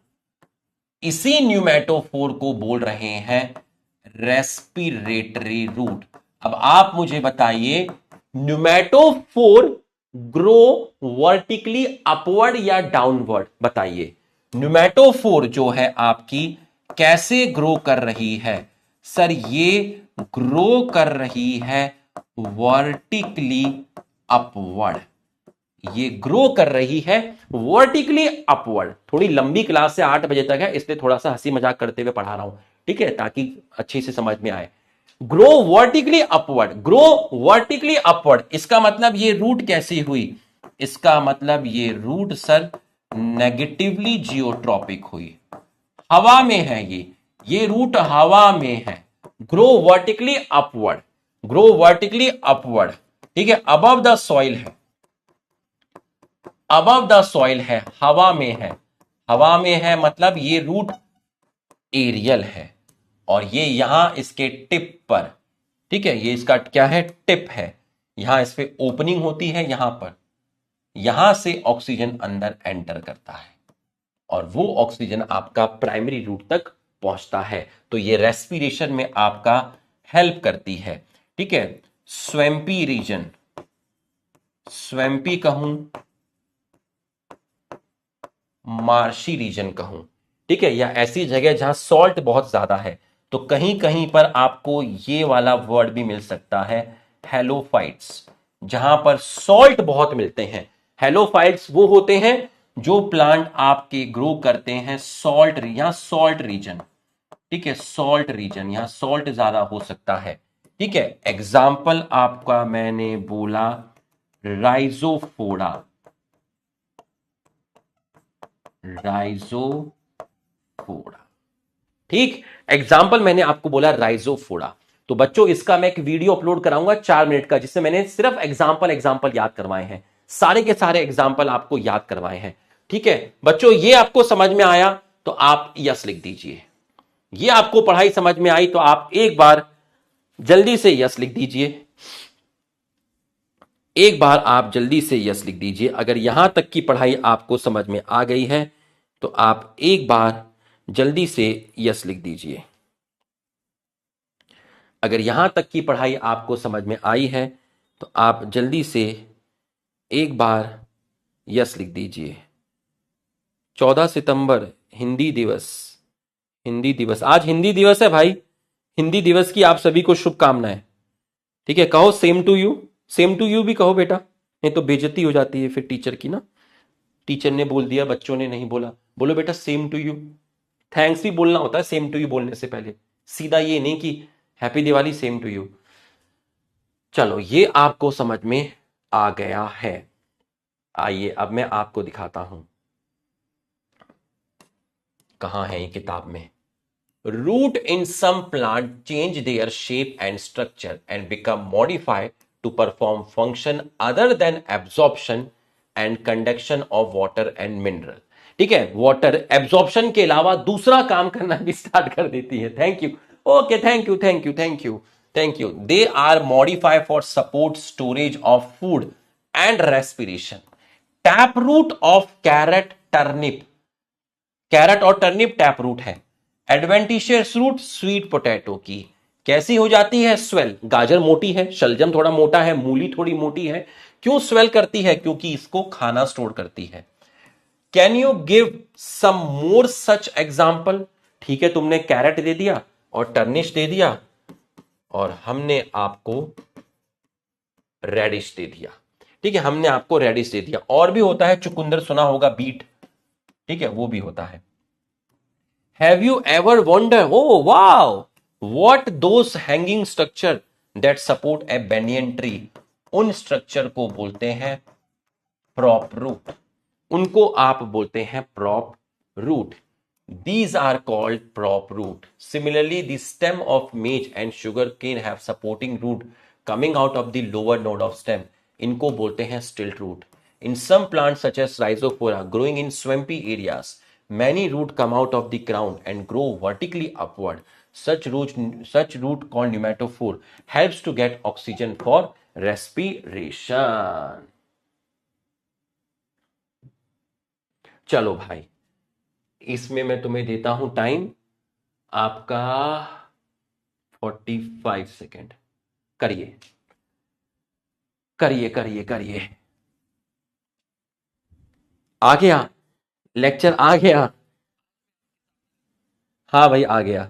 [SPEAKER 1] इसी न्यूमैटोफोर को बोल रहे हैं रेस्पिरेटरी रूट। अब आप मुझे बताइए न्यूमैटोफोर ग्रो वर्टिकली अपवर्ड या डाउनवर्ड, बताइए न्यूमैटोफोर जो है आपकी कैसे ग्रो कर रही है। सर ये ग्रो कर रही है वर्टिकली अपवर्ड, ये ग्रो कर रही है वर्टिकली अपवर्ड। थोड़ी लंबी क्लास है, 8 बजे तक है, इसलिए थोड़ा सा हंसी मजाक करते हुए पढ़ा रहा हूं, ठीक है, ताकि अच्छे से समझ में आए। Grow vertically upward, grow vertically upward, इसका मतलब ये रूट कैसी हुई, इसका मतलब ये रूट सर नेगेटिवली जियोट्रॉपिक हुई, हवा में है ये रूट हवा में है। Grow vertically upward, grow vertically upward, ठीक है, अबव द सॉइल है, अबव द सॉइल है, हवा में है, हवा में है मतलब ये रूट एरियल है, और ये यहां इसके टिप पर, ठीक है, ये इसका क्या है, टिप है, यहां इस पे ओपनिंग होती है, यहां पर, यहां से ऑक्सीजन अंदर एंटर करता है और वो ऑक्सीजन आपका प्राइमरी रूट तक पहुंचता है, तो ये रेस्पिरेशन में आपका हेल्प करती है, ठीक है। स्वैम्पी रीजन, स्वैम्पी कहूं, मार्शी रीजन कहूं, ठीक है, या ऐसी जगह जहां सॉल्ट बहुत ज्यादा है, तो कहीं कहीं पर आपको ये वाला वर्ड भी मिल सकता है हेलोफाइट्स, जहां पर सॉल्ट बहुत मिलते हैं। हेलोफाइट्स वो होते हैं जो प्लांट आपके ग्रो करते हैं सॉल्ट, यहां सॉल्ट रीजन, ठीक है, सॉल्ट रीजन, यहां सॉल्ट ज्यादा हो सकता है, ठीक है। एग्जाम्पल आपका मैंने बोला राइजोफोरा, राइजोफोरा, ठीक, एग्जाम्पल मैंने आपको बोला राइजोफोरा। तो बच्चों इसका मैं एक वीडियो अपलोड कराऊंगा 4 मिनट का, जिससे मैंने सिर्फ एग्जाम्पल याद करवाए हैं, सारे के सारे एग्जाम्पल आपको याद करवाए हैं, ठीक है बच्चों। ये आपको समझ में आया तो आप यस लिख दीजिए, ये आपको पढ़ाई समझ में आई तो आप एक बार जल्दी से यस लिख दीजिए, एक बार आप जल्दी से यस लिख दीजिए। अगर यहां तक की पढ़ाई आपको समझ में आ गई है तो आप एक बार जल्दी से यस लिख दीजिए। अगर यहां तक की पढ़ाई आपको समझ में आई है तो आप जल्दी से एक बार यस लिख दीजिए। 14 सितंबर हिंदी दिवस, हिंदी दिवस, आज हिंदी दिवस है भाई, हिंदी दिवस की आप सभी को शुभकामनाएं, ठीक है। कहो same to you, same to you भी कहो बेटा, नहीं तो बेइज्जती हो जाती है फिर टीचर की ना, टीचर ने बोल दिया बच्चों ने नहीं बोला, बोलो बेटा सेम टू यू। थैंक्स भी बोलना होता है सेम टू यू बोलने से पहले, सीधा ये नहीं कि happy Diwali same to you. चलो ये आपको समझ में आ गया है, आइए अब मैं आपको दिखाता हूं कहां है ये किताब में। Root in some plant change their shape and structure and become modified to perform function other than absorption and conduction of water and mineral, ठीक है, वाटर एब्जॉर्प्शन के अलावा दूसरा काम करना भी स्टार्ट कर देती है। Thank you, okay, thank you, thank you, thank you, thank you. They are modified for support storage of food and respiration. Tap root of carrot turnip, carrot और टर्निप टैप रूट है। एडवेंटिशियस रूट स्वीट पोटैटो की कैसी हो जाती है, स्वेल, गाजर मोटी है, शलजम थोड़ा मोटा है, मूली थोड़ी मोटी है, क्यों स्वेल करती है, क्योंकि इसको खाना स्टोर करती है। Can you give some more such example, ठीक है, तुमने कैरेट दे दिया और टर्निश दे दिया और हमने आपको रेडिश दे दिया, ठीक है, हमने आपको रेडिश दे दिया। और भी होता है चुकंदर, सुना होगा, बीट, ठीक है, वो भी होता है। Have you ever wonder, oh wow, what those hanging structure that support a banyan tree, उन स्ट्रक्चर को बोलते हैं प्रॉप रूट, उनको आप बोलते हैं prop root. These are called prop root. Similarly, the stem of maize and sugar cane have supporting root coming out of the lower node of stem. इनको बोलते हैं stilt root. In some plants such as Rhizophora growing in swampy areas, many root come out of the ground and grow vertically upward. Such root called pneumatophore helps to get oxygen for respiration. चलो भाई, इसमें मैं तुम्हें देता हूं टाइम आपका 45 सेकेंड. करिए करिए करिए करिए. आ गया लेक्चर, आ गया. हाँ भाई आ गया.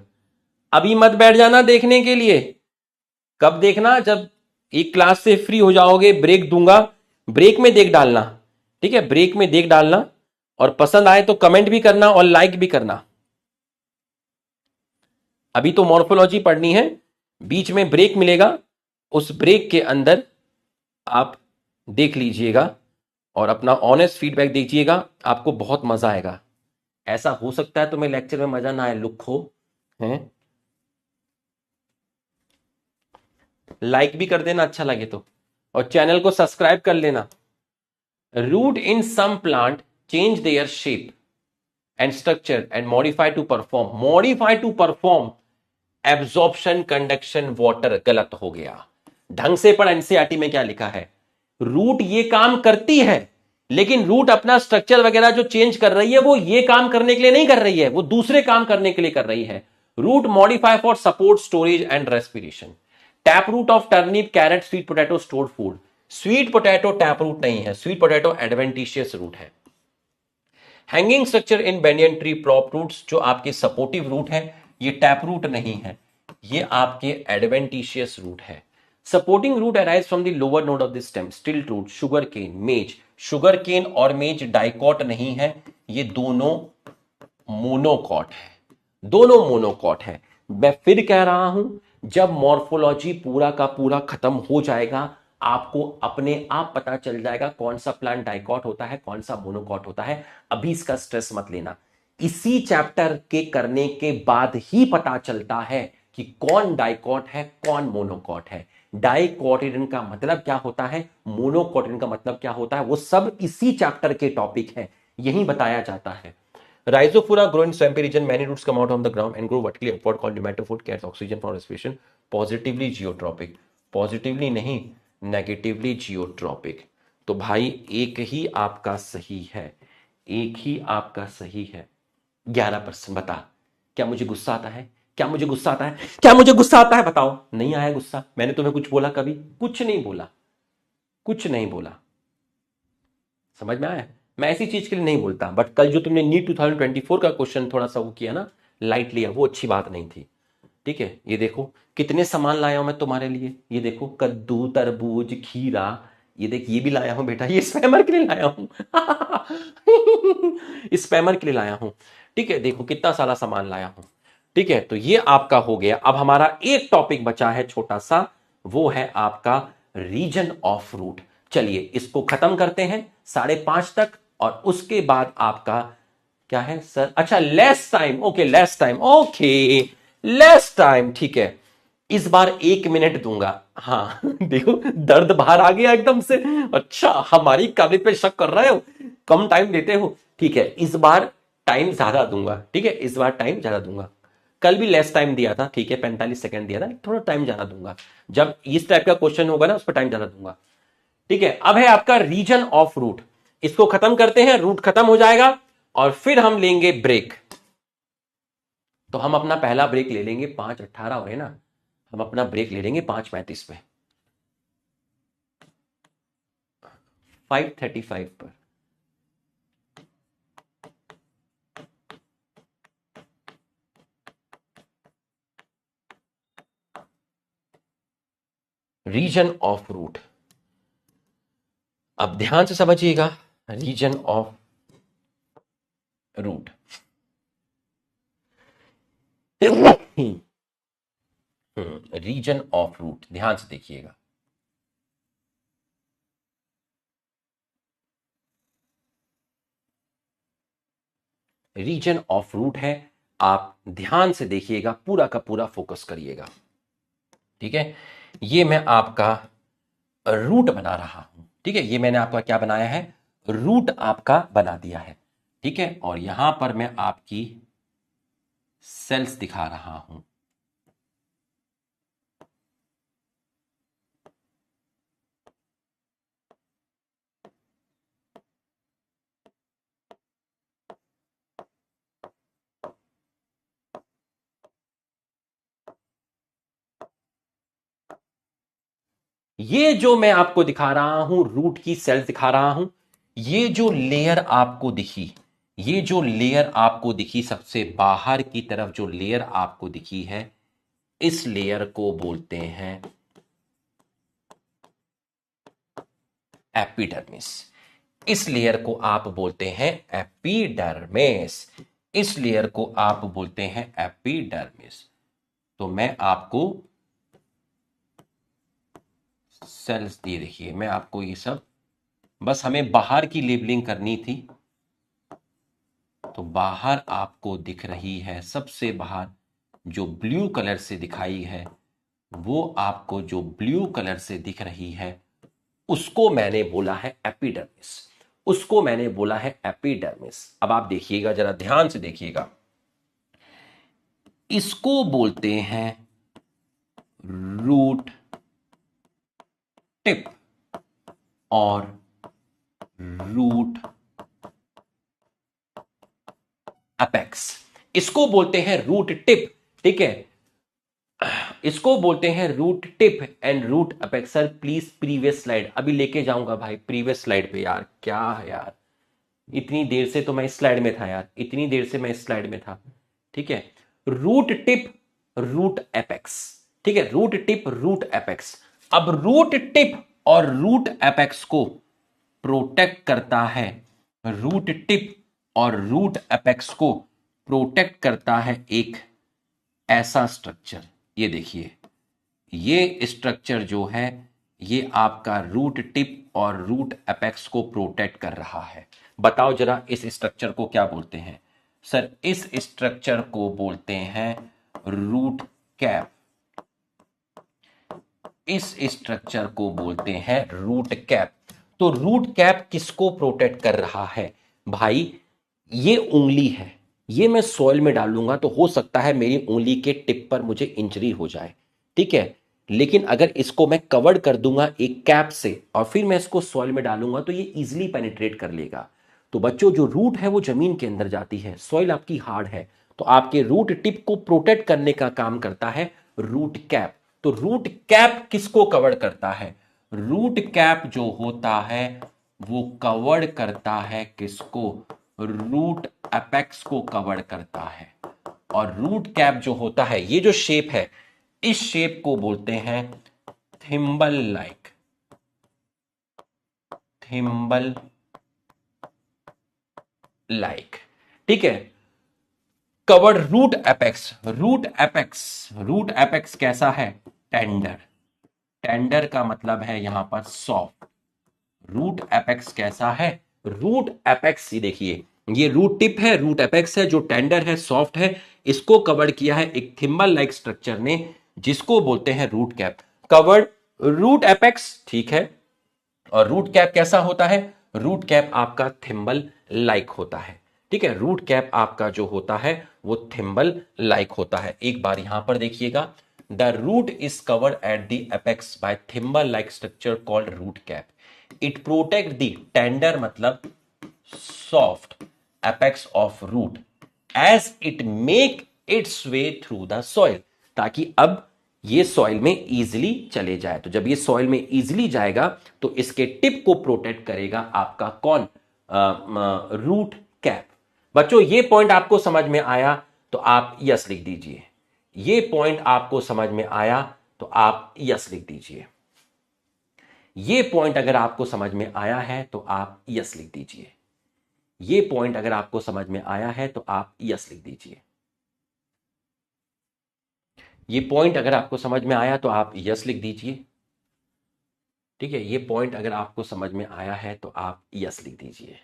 [SPEAKER 1] अभी मत बैठ जाना देखने के लिए. कब देखना? जब एक क्लास से फ्री हो जाओगे, ब्रेक दूंगा, ब्रेक में देख डालना. ठीक है, ब्रेक में देख डालना, और पसंद आए तो कमेंट भी करना और लाइक भी करना. अभी तो मॉर्फोलॉजी पढ़नी है, बीच में ब्रेक मिलेगा, उस ब्रेक के अंदर आप देख लीजिएगा और अपना ऑनेस्ट फीडबैक दीजिएगा. आपको बहुत मजा आएगा. ऐसा हो सकता है तुम्हें लेक्चर में मजा ना आए, लुक हो हैं. लाइक भी कर देना अच्छा लगे तो, और चैनल को सब्सक्राइब कर लेना. Root in some plant change their shape and structure and modify to perform absorption conduction water. गलत हो गया. ढंग से पढ़. एनसीईआरटी में क्या लिखा है? रूट ये काम करती है, लेकिन रूट अपना स्ट्रक्चर वगैरह जो चेंज कर रही है वो ये काम करने के लिए नहीं कर रही है, वो दूसरे काम करने के लिए कर रही है. Root modify for support storage and respiration. Tap root of turnip, carrot, sweet potato stored food. Sweet potato tap root नहीं है, स्वीट पोटैटो एडवेंटिशियस रूट है. Hanging structure in banyan tree, prop roots जो आपके सपोर्टिव रूट है, ये टैप रूट नहीं है, ये आपके एडवेंटिशियस रूट है. Supporting root arise from the lower node of the stem. Stilt root, sugar cane, maize. Sugar केन और मेज डाइकॉट नहीं है, ये दोनों मोनोकॉट है. दोनों मोनोकॉट है. मैं फिर कह रहा हूं, जब मॉर्फोलॉजी पूरा का पूरा खत्म हो जाएगा, आपको अपने आप पता चल जाएगा कौन सा प्लांट डाइकॉट होता है, कौन सा मोनोकॉट होता है. अभी इसका स्ट्रेस मत लेना. इसी चैप्टर के करने के बाद ही पता चलता है कि कौन डाइकॉट है, कौन मोनोकॉट है. डाइकोटिलिडन का मतलब क्या होता है, मोनोकोटिलिडन का मतलब क्या होता है, वो सब इसी चैप्टर के टॉपिक है, यही बताया जाता है. Rhizophora grow in swampy region. Many roots come out of the ground and grow vertically upward, called pneumatophore. Carries oxygen for respiration. Positively geotropic. Positively नहीं, negatively geotropic. तो भाई एक ही आपका सही है, एक ही आपका सही है. 11%. बता, क्या मुझे गुस्सा आता है? क्या मुझे गुस्सा आता है? क्या मुझे गुस्सा आता है? बताओ. नहीं आया गुस्सा? मैंने तुम्हें कुछ बोला कभी? कुछ नहीं बोला, कुछ नहीं बोला. समझ में आया? मैं ऐसी चीज के लिए नहीं बोलता. बट कल जो तुमने नीट 2024 का क्वेश्चन थोड़ा सा वो किया ना, लाइट लिया, वो अच्छी बात नहीं थी. ठीक है, ये देखो कितने सामान लाया हूं मैं तुम्हारे लिए. ये देखो कद्दू, तरबूज, खीरा. ये देख, ये भी लाया हूं बेटा, ये स्पैमर के लिए लाया हूं. स्पैमर के लिए लाया हूं. ठीक है, देखो कितना सारा सामान लाया हूं. ठीक है, तो ये आपका हो गया. अब हमारा एक टॉपिक बचा है छोटा सा, वो है आपका रीजन ऑफ रूट. चलिए इसको खत्म करते हैं 5:30 तक, और उसके बाद आपका क्या है सर? अच्छा, less time. Okay, less time. Okay, less time. ठीक है, इस बार 1 मिनट दूंगा. हाँ देखो, दर्द बाहर आ गया एकदम से. अच्छा, हमारी काबिलियत पे शक कर रहे हो, कम टाइम देते हो. ठीक है, इस बार टाइम ज्यादा दूंगा. ठीक है, इस बार टाइम ज्यादा दूंगा. कल भी लेस टाइम दिया था, ठीक है, 45 सेकंड दिया था, थोड़ा टाइम ज्यादा दूंगा. जब इस टाइप का क्वेश्चन होगा ना, उस पर टाइम ज्यादा दूंगा. ठीक है, अब है आपका रीजन ऑफ रूट. इसको खत्म करते हैं, रूट खत्म हो जाएगा, और फिर हम लेंगे ब्रेक. तो हम अपना पहला ब्रेक ले लेंगे 5:18 हो रहे ना, हम अपना ब्रेक ले लेंगे 5:35 पे, 5:35 पर. रीजन ऑफ रूट, अब ध्यान से समझिएगा. Region of root. Region of root, ध्यान से देखिएगा। रीजन ऑफ रूट है, आप ध्यान से देखिएगा, पूरा का पूरा फोकस करिएगा। ठीक है, ये मैं आपका रूट बना रहा हूं। ठीक है, ये मैंने आपका क्या बनाया है, रूट आपका बना दिया है। ठीक है, और यहां पर मैं आपकी सेल्स दिखा रहा हूं। ये जो मैं आपको दिखा रहा हूं, रूट की सेल्स दिखा रहा हूं, ये जो लेयर आपको दिखी, ये जो लेयर आपको दिखी सबसे बाहर की तरफ जो लेयर आपको दिखी है, इस लेयर को बोलते हैं एपिडर्मिस। इस लेयर को आप बोलते हैं एपिडर्मिस। इस लेयर को आप बोलते हैं एपिडर्मिस। तो मैं आपको सेल्स दे, देखिए मैं आपको ये सब, बस हमें बाहर की लेबलिंग करनी थी। तो बाहर आपको दिख रही है, सबसे बाहर जो ब्लू कलर से दिखाई है, वो आपको जो ब्लू कलर से दिख रही है, उसको मैंने बोला है एपिडर्मिस। उसको मैंने बोला है एपिडर्मिस। अब आप देखिएगा, जरा ध्यान से देखिएगा, इसको बोलते हैं रूट टिप और रूट अपेक्स। इसको बोलते हैं रूट टिप। ठीक है, इसको बोलते हैं root tip and root apex. Sir please previous slide, अभी लेके जाऊंगा भाई प्रीवियस स्लाइड पे। यार क्या है यार, इतनी देर से तो मैं इस स्लाइड में था यार, इतनी देर से मैं इस स्लाइड में था। ठीक है, रूट टिप रूट एपेक्स। ठीक है, रूट टिप रूट एपेक्स। अब रूट टिप और रूट एपेक्स को प्रोटेक्ट करता है, रूट टिप और रूट एपेक्स को प्रोटेक्ट करता है एक ऐसा स्ट्रक्चर। ये देखिए, ये स्ट्रक्चर जो है, ये आपका रूट टिप और रूट एपेक्स को प्रोटेक्ट कर रहा है। बताओ जरा इस स्ट्रक्चर को क्या बोलते हैं। सर इस स्ट्रक्चर को बोलते हैं रूट कैप। इस स्ट्रक्चर को बोलते हैं रूट कैप। तो रूट कैप किसको प्रोटेक्ट कर रहा है भाई, ये उंगली है, ये मैं सॉइल में डालूंगा तो हो सकता है मेरी उंगली के टिप पर मुझे इंजरी हो जाए। ठीक है, लेकिन अगर इसको मैं कवर्ड कर दूंगा एक कैप से और फिर मैं इसको सॉइल में डालूंगा तो ये इजीली पेनिट्रेट कर लेगा। तो बच्चों, जो रूट है वो जमीन के अंदर जाती है, सॉइल आपकी हार्ड है, तो आपके रूट टिप को प्रोटेक्ट करने का काम करता है रूट कैप। तो रूट कैप किसको कवर करता है, रूट कैप जो होता है वो कवर करता है किसको, रूट एपेक्स को कवर करता है। और रूट कैप जो होता है, ये जो शेप है, इस शेप को बोलते हैं थिम्बल लाइक। Thimble like. ठीक है, covered root apex. Root apex, root apex कैसा है, टेंडर। टेंडर का मतलब है यहां पर सॉफ्ट। रूट एपेक्स कैसा है, रूट एपेक्स, ये देखिए, ये रूट टिप है, रूट एपेक्स है जो टेंडर है, सॉफ्ट है। इसको कवर किया है एक थिम्बल लाइक स्ट्रक्चर ने, जिसको बोलते हैं root cap. Covered root apex, ठीक है। और रूट कैप कैसा होता है, रूट कैप आपका थिम्बल लाइक होता है। ठीक है, रूट कैप आपका जो होता है वो थिम्बल लाइक होता है। एक बार यहां पर देखिएगा, the root is covered at the apex by thimble like structure called root cap. It protect the tender मतलब soft apex of root as it make its way through the soil, ताकि अब ये सॉइल में इजीली चले जाए। तो जब ये सॉइल में इजीली जाएगा तो इसके टिप को प्रोटेक्ट करेगा आपका कौन, रूट कैप। बच्चों, ये पॉइंट आपको समझ में आया तो आप यस लिख दीजिए। ये पॉइंट आपको समझ में आया तो आप यस लिख दीजिए। ये पॉइंट अगर आपको समझ में आया है तो आप यस लिख दीजिए। ये पॉइंट अगर आपको समझ में आया है तो आप यस लिख दीजिए। ये पॉइंट अगर आपको समझ में आया तो आप यस लिख दीजिए। ठीक है, ये पॉइंट अगर आपको समझ में आया है तो आप यस लिख दीजिए।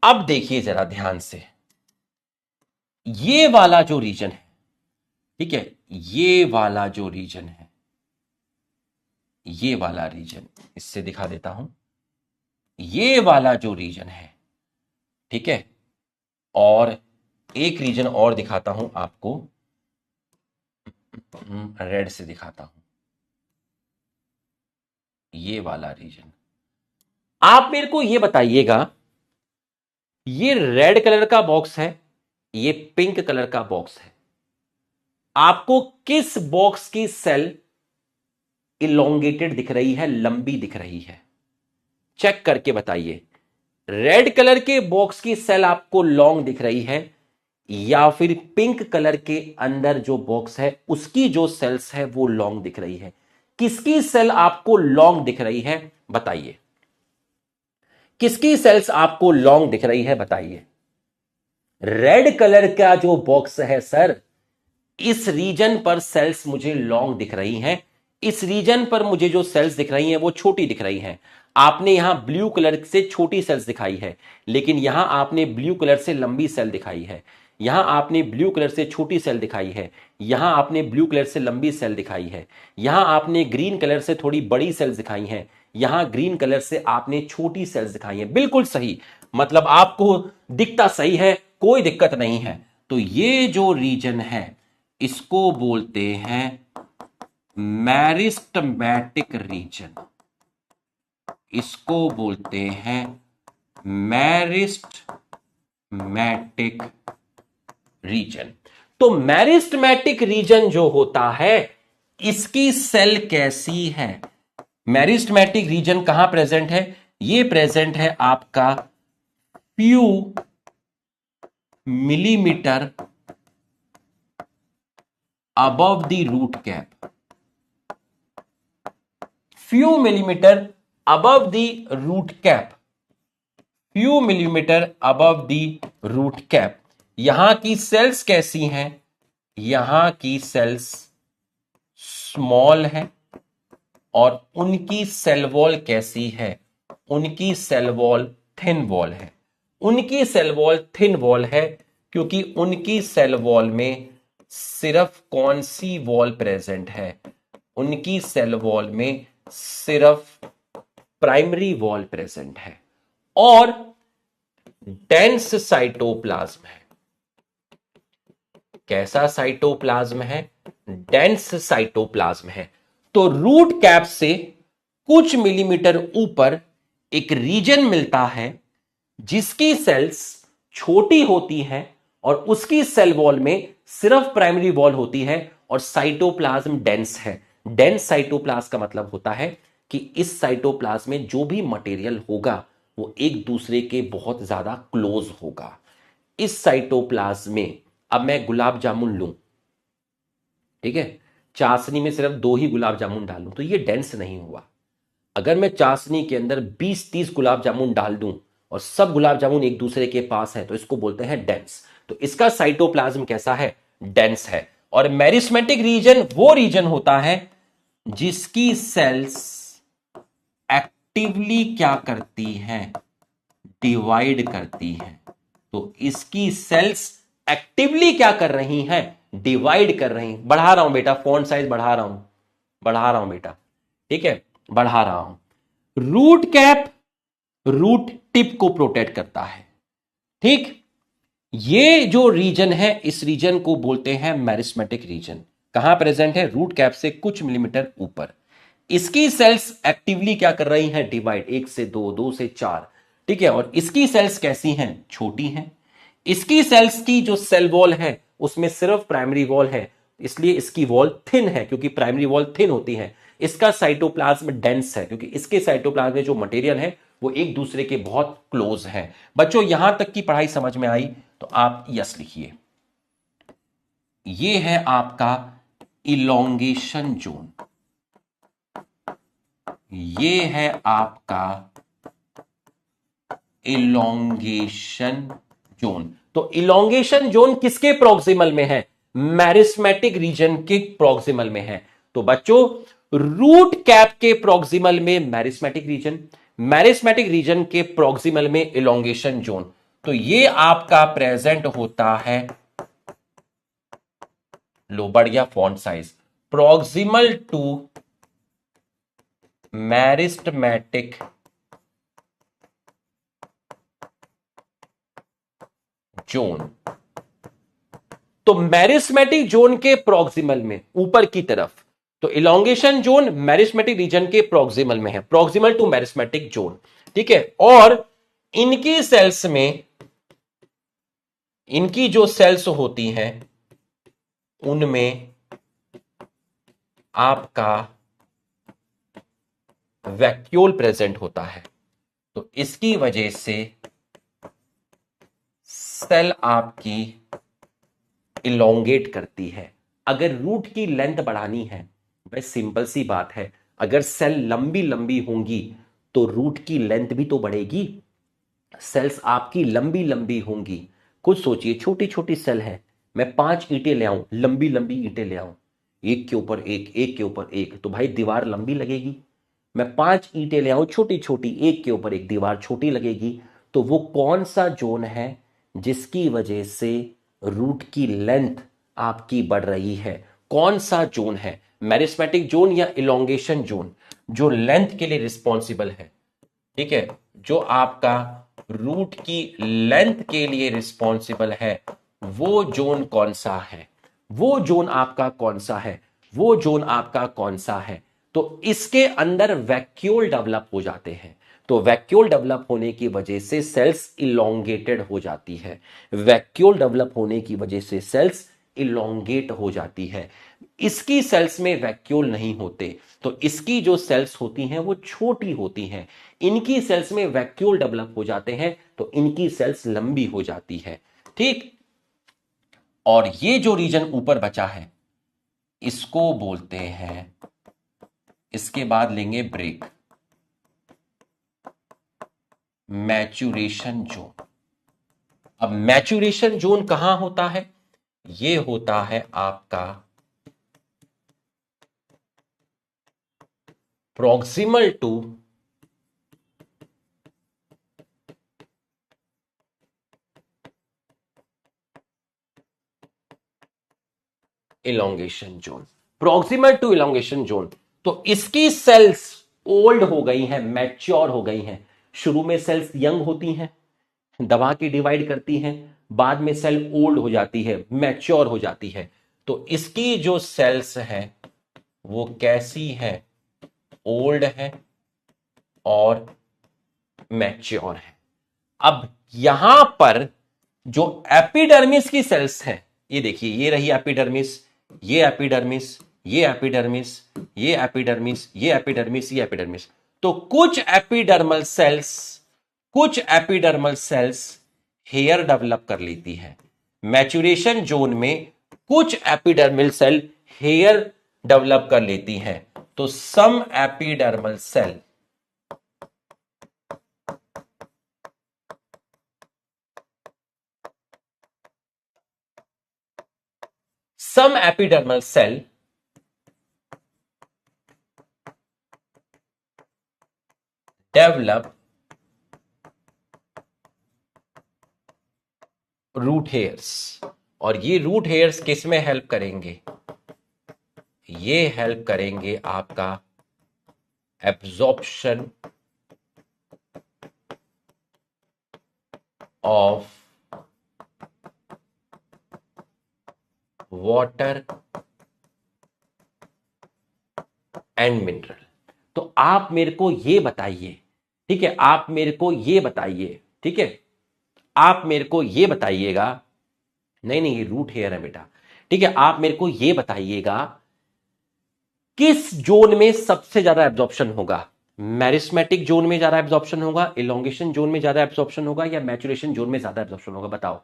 [SPEAKER 1] अब देखिए जरा ध्यान से, ये वाला जो रीजन है, ठीक है, ये वाला जो रीजन है, ये वाला रीजन इससे दिखा देता हूं, ये वाला जो रीजन है, ठीक है, और एक रीजन और दिखाता हूं आपको, रेड से दिखाता हूं, ये वाला रीजन। आप मेरे को ये बताइएगा, ये रेड कलर का बॉक्स है, ये पिंक कलर का बॉक्स है, आपको किस बॉक्स की सेल इलोंगेटेड दिख रही है, लंबी दिख रही है? चेक करके बताइए। रेड कलर के बॉक्स की सेल आपको लॉन्ग दिख रही है, या फिर पिंक कलर के अंदर जो बॉक्स है उसकी जो सेल्स है वो लॉन्ग दिख रही है? किसकी सेल आपको लॉन्ग दिख रही है बताइए? किसकी सेल्स आपको लॉन्ग दिख रही है बताइए? रेड कलर का जो बॉक्स है सर, इस रीजन पर सेल्स मुझे लॉन्ग दिख रही हैं, इस रीजन पर मुझे जो सेल्स दिख रही हैं वो छोटी दिख रही हैं। आपने यहां ब्लू कलर से छोटी सेल्स दिखाई है, लेकिन यहां आपने ब्लू कलर से लंबी सेल दिखाई है, यहां आपने ब्लू कलर से छोटी सेल दिखाई है, यहां आपने ब्लू कलर से लंबी सेल दिखाई है, यहां आपने ग्रीन कलर से थोड़ी बड़ी सेल्स दिखाई हैं, यहां ग्रीन कलर से आपने छोटी सेल्स दिखाई हैं। बिल्कुल सही, मतलब आपको दिखता सही है, कोई दिक्कत नहीं है। तो ये जो रीजन है इसको बोलते हैं मेरिस्टमैटिक रीजन, इसको बोलते हैं मेरिस्टमैटिक रीजन। तो मेरिस्टमैटिक रीजन जो होता है, इसकी सेल कैसी है? मेरिस्टमैटिक रीजन कहां प्रेजेंट है? ये प्रेजेंट है आपका few millimetre above the root cap, few millimeter above the root cap, few millimeter above the root cap। यहां की सेल्स कैसी हैं? यहां की सेल्स स्मॉल है, और उनकी सेल वॉल कैसी है? उनकी सेल वॉल थिन वॉल है। उनकी सेल वॉल थिन वॉल है क्योंकि उनकी सेल वॉल में सिर्फ कौन सी वॉल प्रेजेंट है? उनकी सेल वॉल में सिर्फ प्राइमरी वॉल प्रेजेंट है, और डेंस साइटोप्लाज्म है। कैसा साइटोप्लाज्म है? डेंस साइटोप्लाज्म है। तो रूट कैप से कुछ मिलीमीटर ऊपर एक रीजन मिलता है जिसकी सेल्स छोटी होती हैं, और उसकी सेल वॉल में सिर्फ प्राइमरी वॉल होती है, और साइटोप्लाज्म डेंस है। डेंस साइटोप्लाज्म का मतलब होता है कि इस साइटोप्लाज्म में जो भी मटेरियल होगा वो एक दूसरे के बहुत ज्यादा क्लोज होगा। इस साइटोप्लाज्म में, अब मैं गुलाब जामुन लूं, ठीक है, चाशनी में सिर्फ 2 ही गुलाब जामुन डालूं तो ये डेंस नहीं हुआ। अगर मैं चाशनी के अंदर 20-30 गुलाब जामुन डाल दूं और सब गुलाब जामुन एक दूसरे के पास है तो इसको बोलते हैं डेंस। तो इसका साइटोप्लाज्म कैसा है? डेंस है। और मेरिस्मेटिक रीजन वो रीजन होता है जिसकी सेल्स एक्टिवली क्या करती हैं? डिवाइड करती हैं। तो इसकी सेल्स एक्टिवली क्या कर रही हैं? डिवाइड कर रही हैं। बढ़ा रहा हूं बेटा, फॉन्ट साइज बढ़ा रहा हूं बेटा, ठीक है, बढ़ा रहा हूं। रूट कैप रूट टिप को प्रोटेक्ट करता है, ठीक। ये जो रीजन है, इस रीजन को बोलते हैं मेरिस्मेटिक रीजन। कहां प्रेजेंट है? रूट कैप से कुछ मिलीमीटर ऊपर। इसकी सेल्स एक्टिवली क्या कर रही हैं? डिवाइड, 1 से 2, 2 से 4, ठीक है। और इसकी सेल्स कैसी हैं? छोटी हैं। इसकी सेल्स की जो सेल वॉल है उसमें सिर्फ प्राइमरी वॉल है, इसलिए इसकी वॉल थिन है, क्योंकि प्राइमरी वॉल थिन होती है। इसका साइटोप्लाज्म डेंस है क्योंकि इसके साइटोप्लाज्म में जो मटेरियल है वो एक दूसरे के बहुत क्लोज है। बच्चों, यहां तक की पढ़ाई समझ में आई तो आप यस लिखिए। ये है आपका इलोंगेशन जोन, ये है आपका इलोंगेशन जोन। तो इलोंगेशन जोन किसके प्रोक्सिमल में है? मैरिस्मेटिक रीजन के प्रॉक्सिमल में है। तो बच्चों, रूट कैप के प्रॉक्सिमल में मैरिस्मेटिक रीजन के प्रॉक्सिमल में इलोंगेशन जोन। तो ये आपका प्रेजेंट होता है, लो बढ़ गया font size, proximal to meristematic zone. तो मैरिस्मेटिक जोन के प्रॉक्सिमल में ऊपर की तरफ, तो इलोंगेशन जोन मैरिस्मेटिक रीजन के प्रॉक्सिमल में है, प्रॉक्सिमल टू मैरिस्मेटिक जोन, ठीक है। और इनकी सेल्स में, इनकी जो सेल्स होती हैं उनमें आपका वैक्यूल प्रेजेंट होता है। तो इसकी वजह से सेल आपकी इलोंगेट करती है। अगर रूट की लेंथ बढ़ानी है, भाई सिंपल सी बात है, अगर सेल लंबी लंबी होंगी तो रूट की लेंथ भी तो बढ़ेगी। सेल्स आपकी लंबी लंबी होंगी, कुछ सोचिए, छोटी छोटी सेल है, मैं 5 ईंटें ले आऊं, लंबी लंबी ईंटें ले आऊं, एक के ऊपर एक, एक के ऊपर एक, तो भाई दीवार लंबी लगेगी। मैं 5 ईंटें ले आऊं छोटी छोटी, एक के ऊपर एक, दीवार छोटी लगेगी। तो वो कौन सा जोन है जिसकी वजह से रूट की लेंथ आपकी बढ़ रही है? कौन सा जोन है, मैरिस्मेटिक जोन या इलोंगेशन जोन, जो लेंथ के लिए रिस्पॉन्सिबल है? ठीक है, जो आपका रूट की लेंथ के लिए रिस्पॉन्सिबल है, वो जोन कौन सा है? वो जोन आपका कौन सा है? वो जोन आपका कौन सा है? तो इसके अंदर वैक्यूल डेवलप हो जाते हैं। तो वैक्यूल डेवलप होने की वजह से सेल्स इलोंगेटेड हो जाती है। वैक्यूल डेवलप होने की वजह से सेल्स इलोंगेट हो जाती है। इसकी सेल्स में वैक्यूल नहीं होते, तो इसकी जो सेल्स होती हैं वो छोटी होती हैं। इनकी सेल्स में वैक्यूल डेवलप हो जाते हैं, तो इनकी सेल्स लंबी हो जाती है, ठीक। और ये जो रीजन ऊपर बचा है, इसको बोलते हैं, इसके बाद लेंगे ब्रेक, मैच्यूरेशन जोन। अब मैच्यूरेशन जोन कहां होता है? ये होता है आपका proximal to elongation zone, proximal to elongation zone. तो इसकी सेल्स ओल्ड हो गई हैं, मैच्योर हो गई हैं। शुरू में सेल्स यंग होती हैं, दबा के डिवाइड करती हैं, बाद में सेल ओल्ड हो जाती है, मैच्योर हो जाती है। तो इसकी जो सेल्स है वो कैसी है? ओल्ड है और मैच्योर है। अब यहां पर जो एपिडर्मिस की सेल्स है, ये देखिए, ये रही एपिडर्मिस, ये एपिडर्मिस, ये एपिडर्मिस, ये एपिडर्मिस, ये एपिडर्मिस, ये एपिडर्मिस। तो कुछ एपिडर्मल सेल्स हेयर डेवलप कर लेती है। मैच्यूरेशन जोन में कुछ एपिडर्मल सेल हेयर डेवलप कर लेती हैं। तो some epidermal cell develop root hairs. और ये रूट हेयर्स किस में हेल्प करेंगे? ये हेल्प करेंगे आपका absorption of water and mineral. तो आप मेरे को ये बताइए, ठीक है, आप मेरे को ये बताइए, ठीक है, आप मेरे को ये बताइएगा, नहीं नहीं, ये रूट हेयर है बेटा, ठीक है, आप मेरे को ये बताइएगा, किस जोन में सबसे ज्यादा एब्जॉर्प्शन होगा? मैरिस्मेटिक जोन में ज्यादा एब्जॉर्प्शन होगा, इलोंगेशन जोन में ज्यादा एब्जॉर्प्शन होगा, या मैच्यूरेशन जोन में ज्यादा एब्जॉर्प्शन होगा? बताओ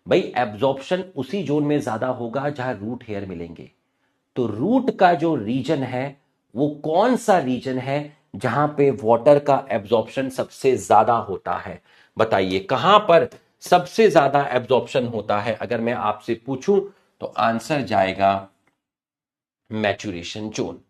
[SPEAKER 1] भाई। एब्जॉर्प्शन उसी जोन में ज्यादा होगा जहां रूट हेयर मिलेंगे। तो रूट का जो रीजन है वो कौन सा रीजन है जहां पे वाटर का एब्जॉर्प्शन सबसे ज्यादा होता है? बताइए, कहां पर सबसे ज्यादा एब्जॉर्प्शन होता है? अगर मैं आपसे पूछूं तो आंसर जाएगा मैचुरेशन जोन।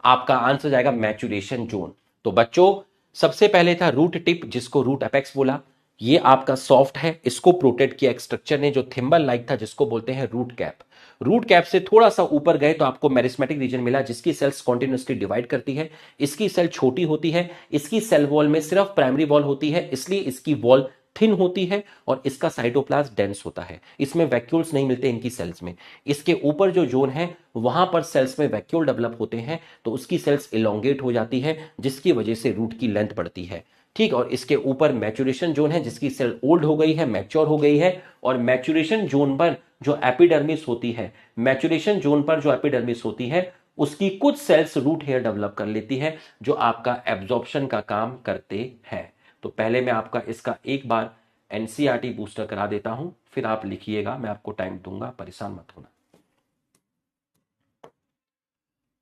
[SPEAKER 1] आपका आंसर जाएगा मैचुरेशन जोन। तो बच्चों, सबसे पहले था रूट टिप, जिसको रूट अपेक्स बोला। ये आपका सॉफ्ट है, इसको प्रोटेक्ट किया एक स्ट्रक्चर ने जो थिम्बल लाइक था, जिसको बोलते हैं रूट कैप। रूट कैप से थोड़ा सा ऊपर गए तो आपको मेरिस्मेटिक रीजन मिला, जिसकी सेल्स कॉन्टिन्यूसली डिवाइड करती है। इसकी सेल छोटी होती है, इसकी सेल वॉल में सिर्फ प्राइमरी वॉल होती है, इसलिए इसकी वॉल थिन होती है, और इसका साइटोप्लाज्म डेंस होता है। इसमें वैक्यूल्स नहीं मिलते इनकी सेल्स में। इसके ऊपर जो जोन है वहां पर सेल्स में वैक्यूल डेवलप होते हैं, तो उसकी सेल्स इलोंगेट हो जाती है, जिसकी वजह से रूट की लेंथ बढ़ती है। ठीक, और इसके ऊपर मैचुरेशन जोन है, जिसकी सेल ओल्ड हो गई है, मैच्योर हो गई है, और मैचुरेशन जोन पर जो एपिडर्मिस होती है, मैचुरेशन जोन पर जो एपिडर्मिस होती है, उसकी कुछ सेल्स रूट हेयर डेवलप कर लेती है, जो आपका एब्जॉर्प्शन का काम करते हैं। तो पहले मैं आपका इसका एक बार एनसीईआरटी बूस्टर करा देता हूं, फिर आप लिखिएगा, मैं आपको टाइम दूंगा, परेशान मत होना।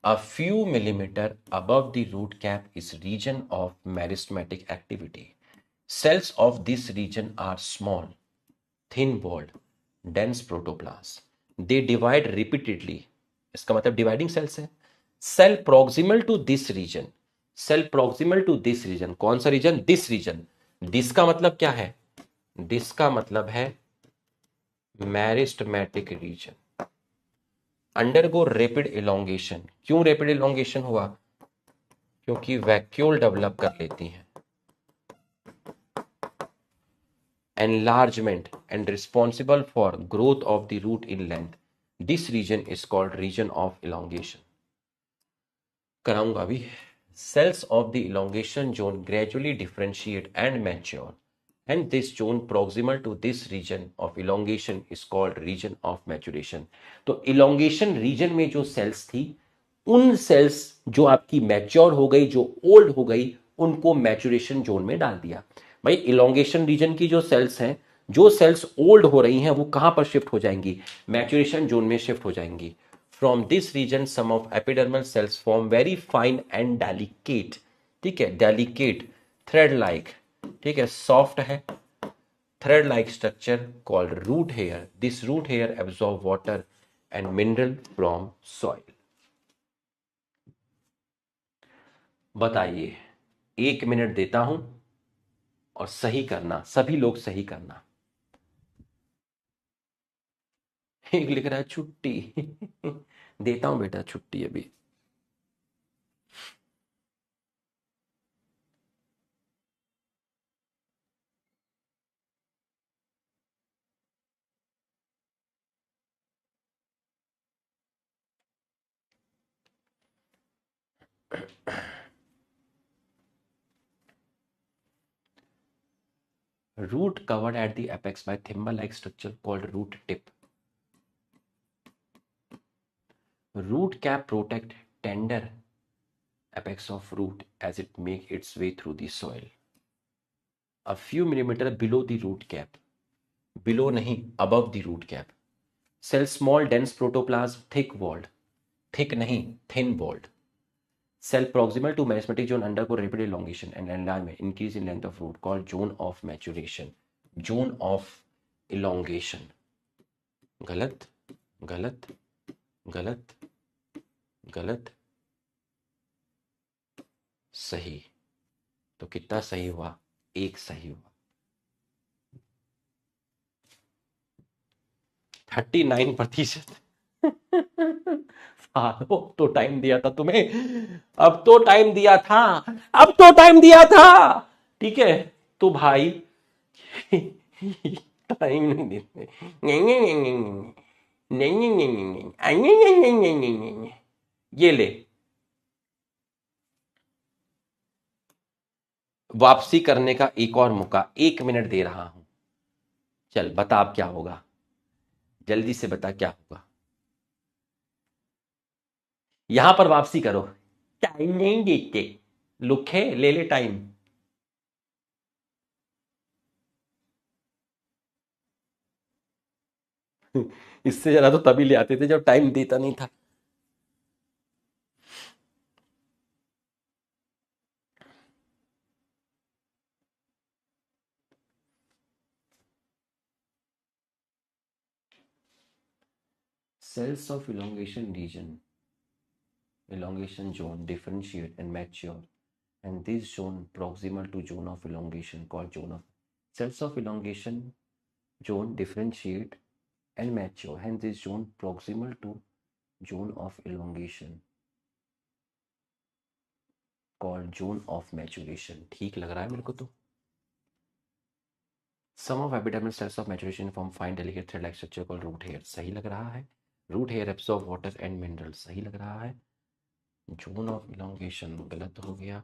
[SPEAKER 1] A few millimeter above the root cap is region of meristematic activity. Cells of this region are small, thin-walled, dense protoplasm. They divide repeatedly. इसका मतलब डिवाइडिंग सेल्स है। Cell proximal to this region, cell proximal to this region, कौन सा रीजन? This reason. दिस का मतलब क्या है? दिस का मतलब है meristematic reason. Undergo rapid elongation. क्यों रैपिड इलोंगेशन हुआ? क्योंकि वैक्यूल डेवलप कर लेती हैं। Enlargement and responsible for growth of the root in length. This region is called region of elongation. कराऊंगा अभी। Cells of the elongation zone gradually differentiate and mature, and this zone proximal to this region of elongation is called region of maturation. तो elongation region में जो cells थी, उन सेल्स जो आपकी मैच्योर हो गई, जो ओल्ड हो गई, उनको मैचुरेशन जोन में डाल दिया। भाई इलोंगेशन रीजन की जो सेल्स हैं, जो सेल्स ओल्ड हो रही हैं, वो कहां पर शिफ्ट हो जाएंगी? मैचुरेशन जोन में शिफ्ट हो जाएंगी। From this region some of epidermal cells form very fine and delicate, ठीक है, डेलिकेट थ्रेड लाइक, ठीक है, सॉफ्ट है, thread like structure called root hair. This root hair absorb water and mineral from soil. बताइए, 1 मिनट देता हूं और सही करना, सभी लोग सही करना। एक लिख रहा है छुट्टी। देता हूं बेटा छुट्टी अभी। Root covered at the apex by thimble-like structure called root tip. Root cap protect tender apex of root as it make its way through the soil. A few millimeter below the root cap. Below nahi, above the root cap. Cell small, dense protoplasm, thick-walled. Thick nahi, thin-walled. Cell proximal to meristematic zone undergo rapid elongation and enlargement, increase in length of root, called zone of maturation. Zone of elongation. गलत, गलत, गलत, गलत, सही। तो कितना सही हुआ? 1 सही हुआ। 39%। तो टाइम दिया था तुम्हें, अब तो टाइम दिया था, अब तो टाइम दिया था, ठीक है। तो भाई टाइम नहीं देते। नहीं नहीं नहीं नहीं नहीं नहीं नहीं नहीं नहीं नहीं नहीं, ये ले वापसी करने का एक और मौका, 1 मिनट दे रहा हूं। चल बता अब क्या होगा, जल्दी से बता क्या होगा। यहां पर वापसी करो, टाइम नहीं देते, लुखे ले ले टाइम। इससे ज्यादा तो तभी ले आते थे जब टाइम देता नहीं था। cells of elongation region, elongation zone differentiate and mature, and this zone proximal to zone of elongation called zone of cells of elongation zone differentiate and mature, hence this zone proximal to zone of elongation called zone of maturation. ठीक लग रहा है मेरे को तो. Some of epidermal cells of maturation form fine delicate thread-like structure called root hair. सही लग रहा है. Root hair absorb water and minerals. सही लग रहा है. Zone of elongation गलत हो गया.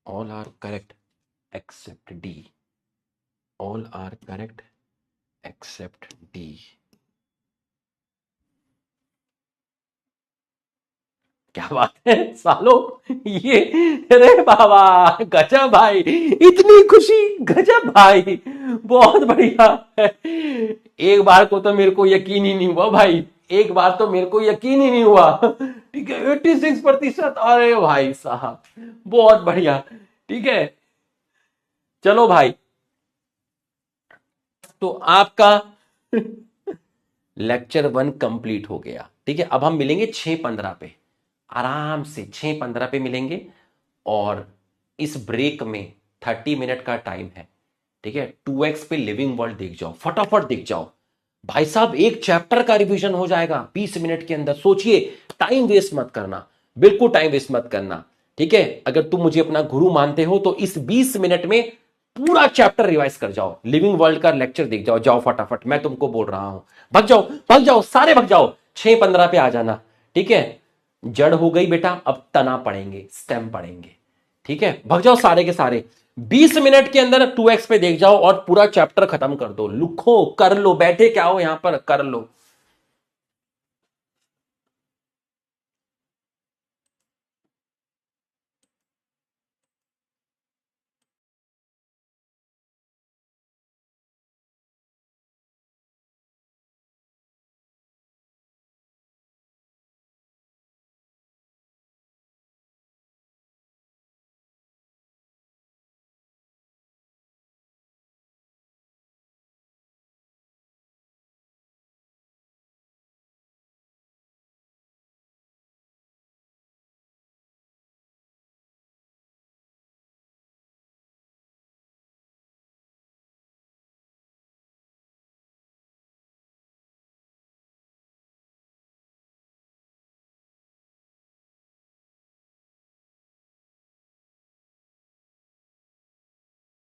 [SPEAKER 1] All are correct except D. All are correct except D. क्या बात है सालो, ये अरे बाबा गजब भाई, इतनी खुशी, गजब भाई, बहुत बढ़िया है. एक बार को तो मेरे को यकीन ही नहीं हुआ भाई, एक बार तो मेरे को यकीन ही नहीं हुआ. ठीक है 86%. अरे भाई साहब बहुत बढ़िया. ठीक है चलो भाई, तो आपका लेक्चर 1 कंप्लीट हो गया. ठीक है अब हम मिलेंगे 6:15 पे, आराम से 6:15 पे मिलेंगे. और इस ब्रेक में 30 मिनट का टाइम है. ठीक है 2x पे लिविंग वर्ल्ड देख जाओ, फटाफट देख जाओ भाई साहब, एक चैप्टर का रिवीजन हो जाएगा 20 मिनट के अंदर. सोचिए, टाइम वेस्ट मत करना, बिल्कुल टाइम वेस्ट मत करना. ठीक है अगर तुम मुझे अपना गुरु मानते हो तो इस 20 मिनट में पूरा चैप्टर रिवाइज कर जाओ, लिविंग वर्ल्ड का लेक्चर देख जाओ. जाओ फटाफट, मैं तुमको बोल रहा हूं, भाग जाओ सारे भाग जाओ, 6:15 पे आ जाना. ठीक है जड़ हो गई बेटा, अब तना पढ़ेंगे, स्टेम पढ़ेंगे. ठीक है भाग जाओ सारे के सारे, 20 मिनट के अंदर 2x पे देख जाओ और पूरा चैप्टर खत्म कर दो. लिखो, कर लो, बैठे क्या हो यहां पर, कर लो.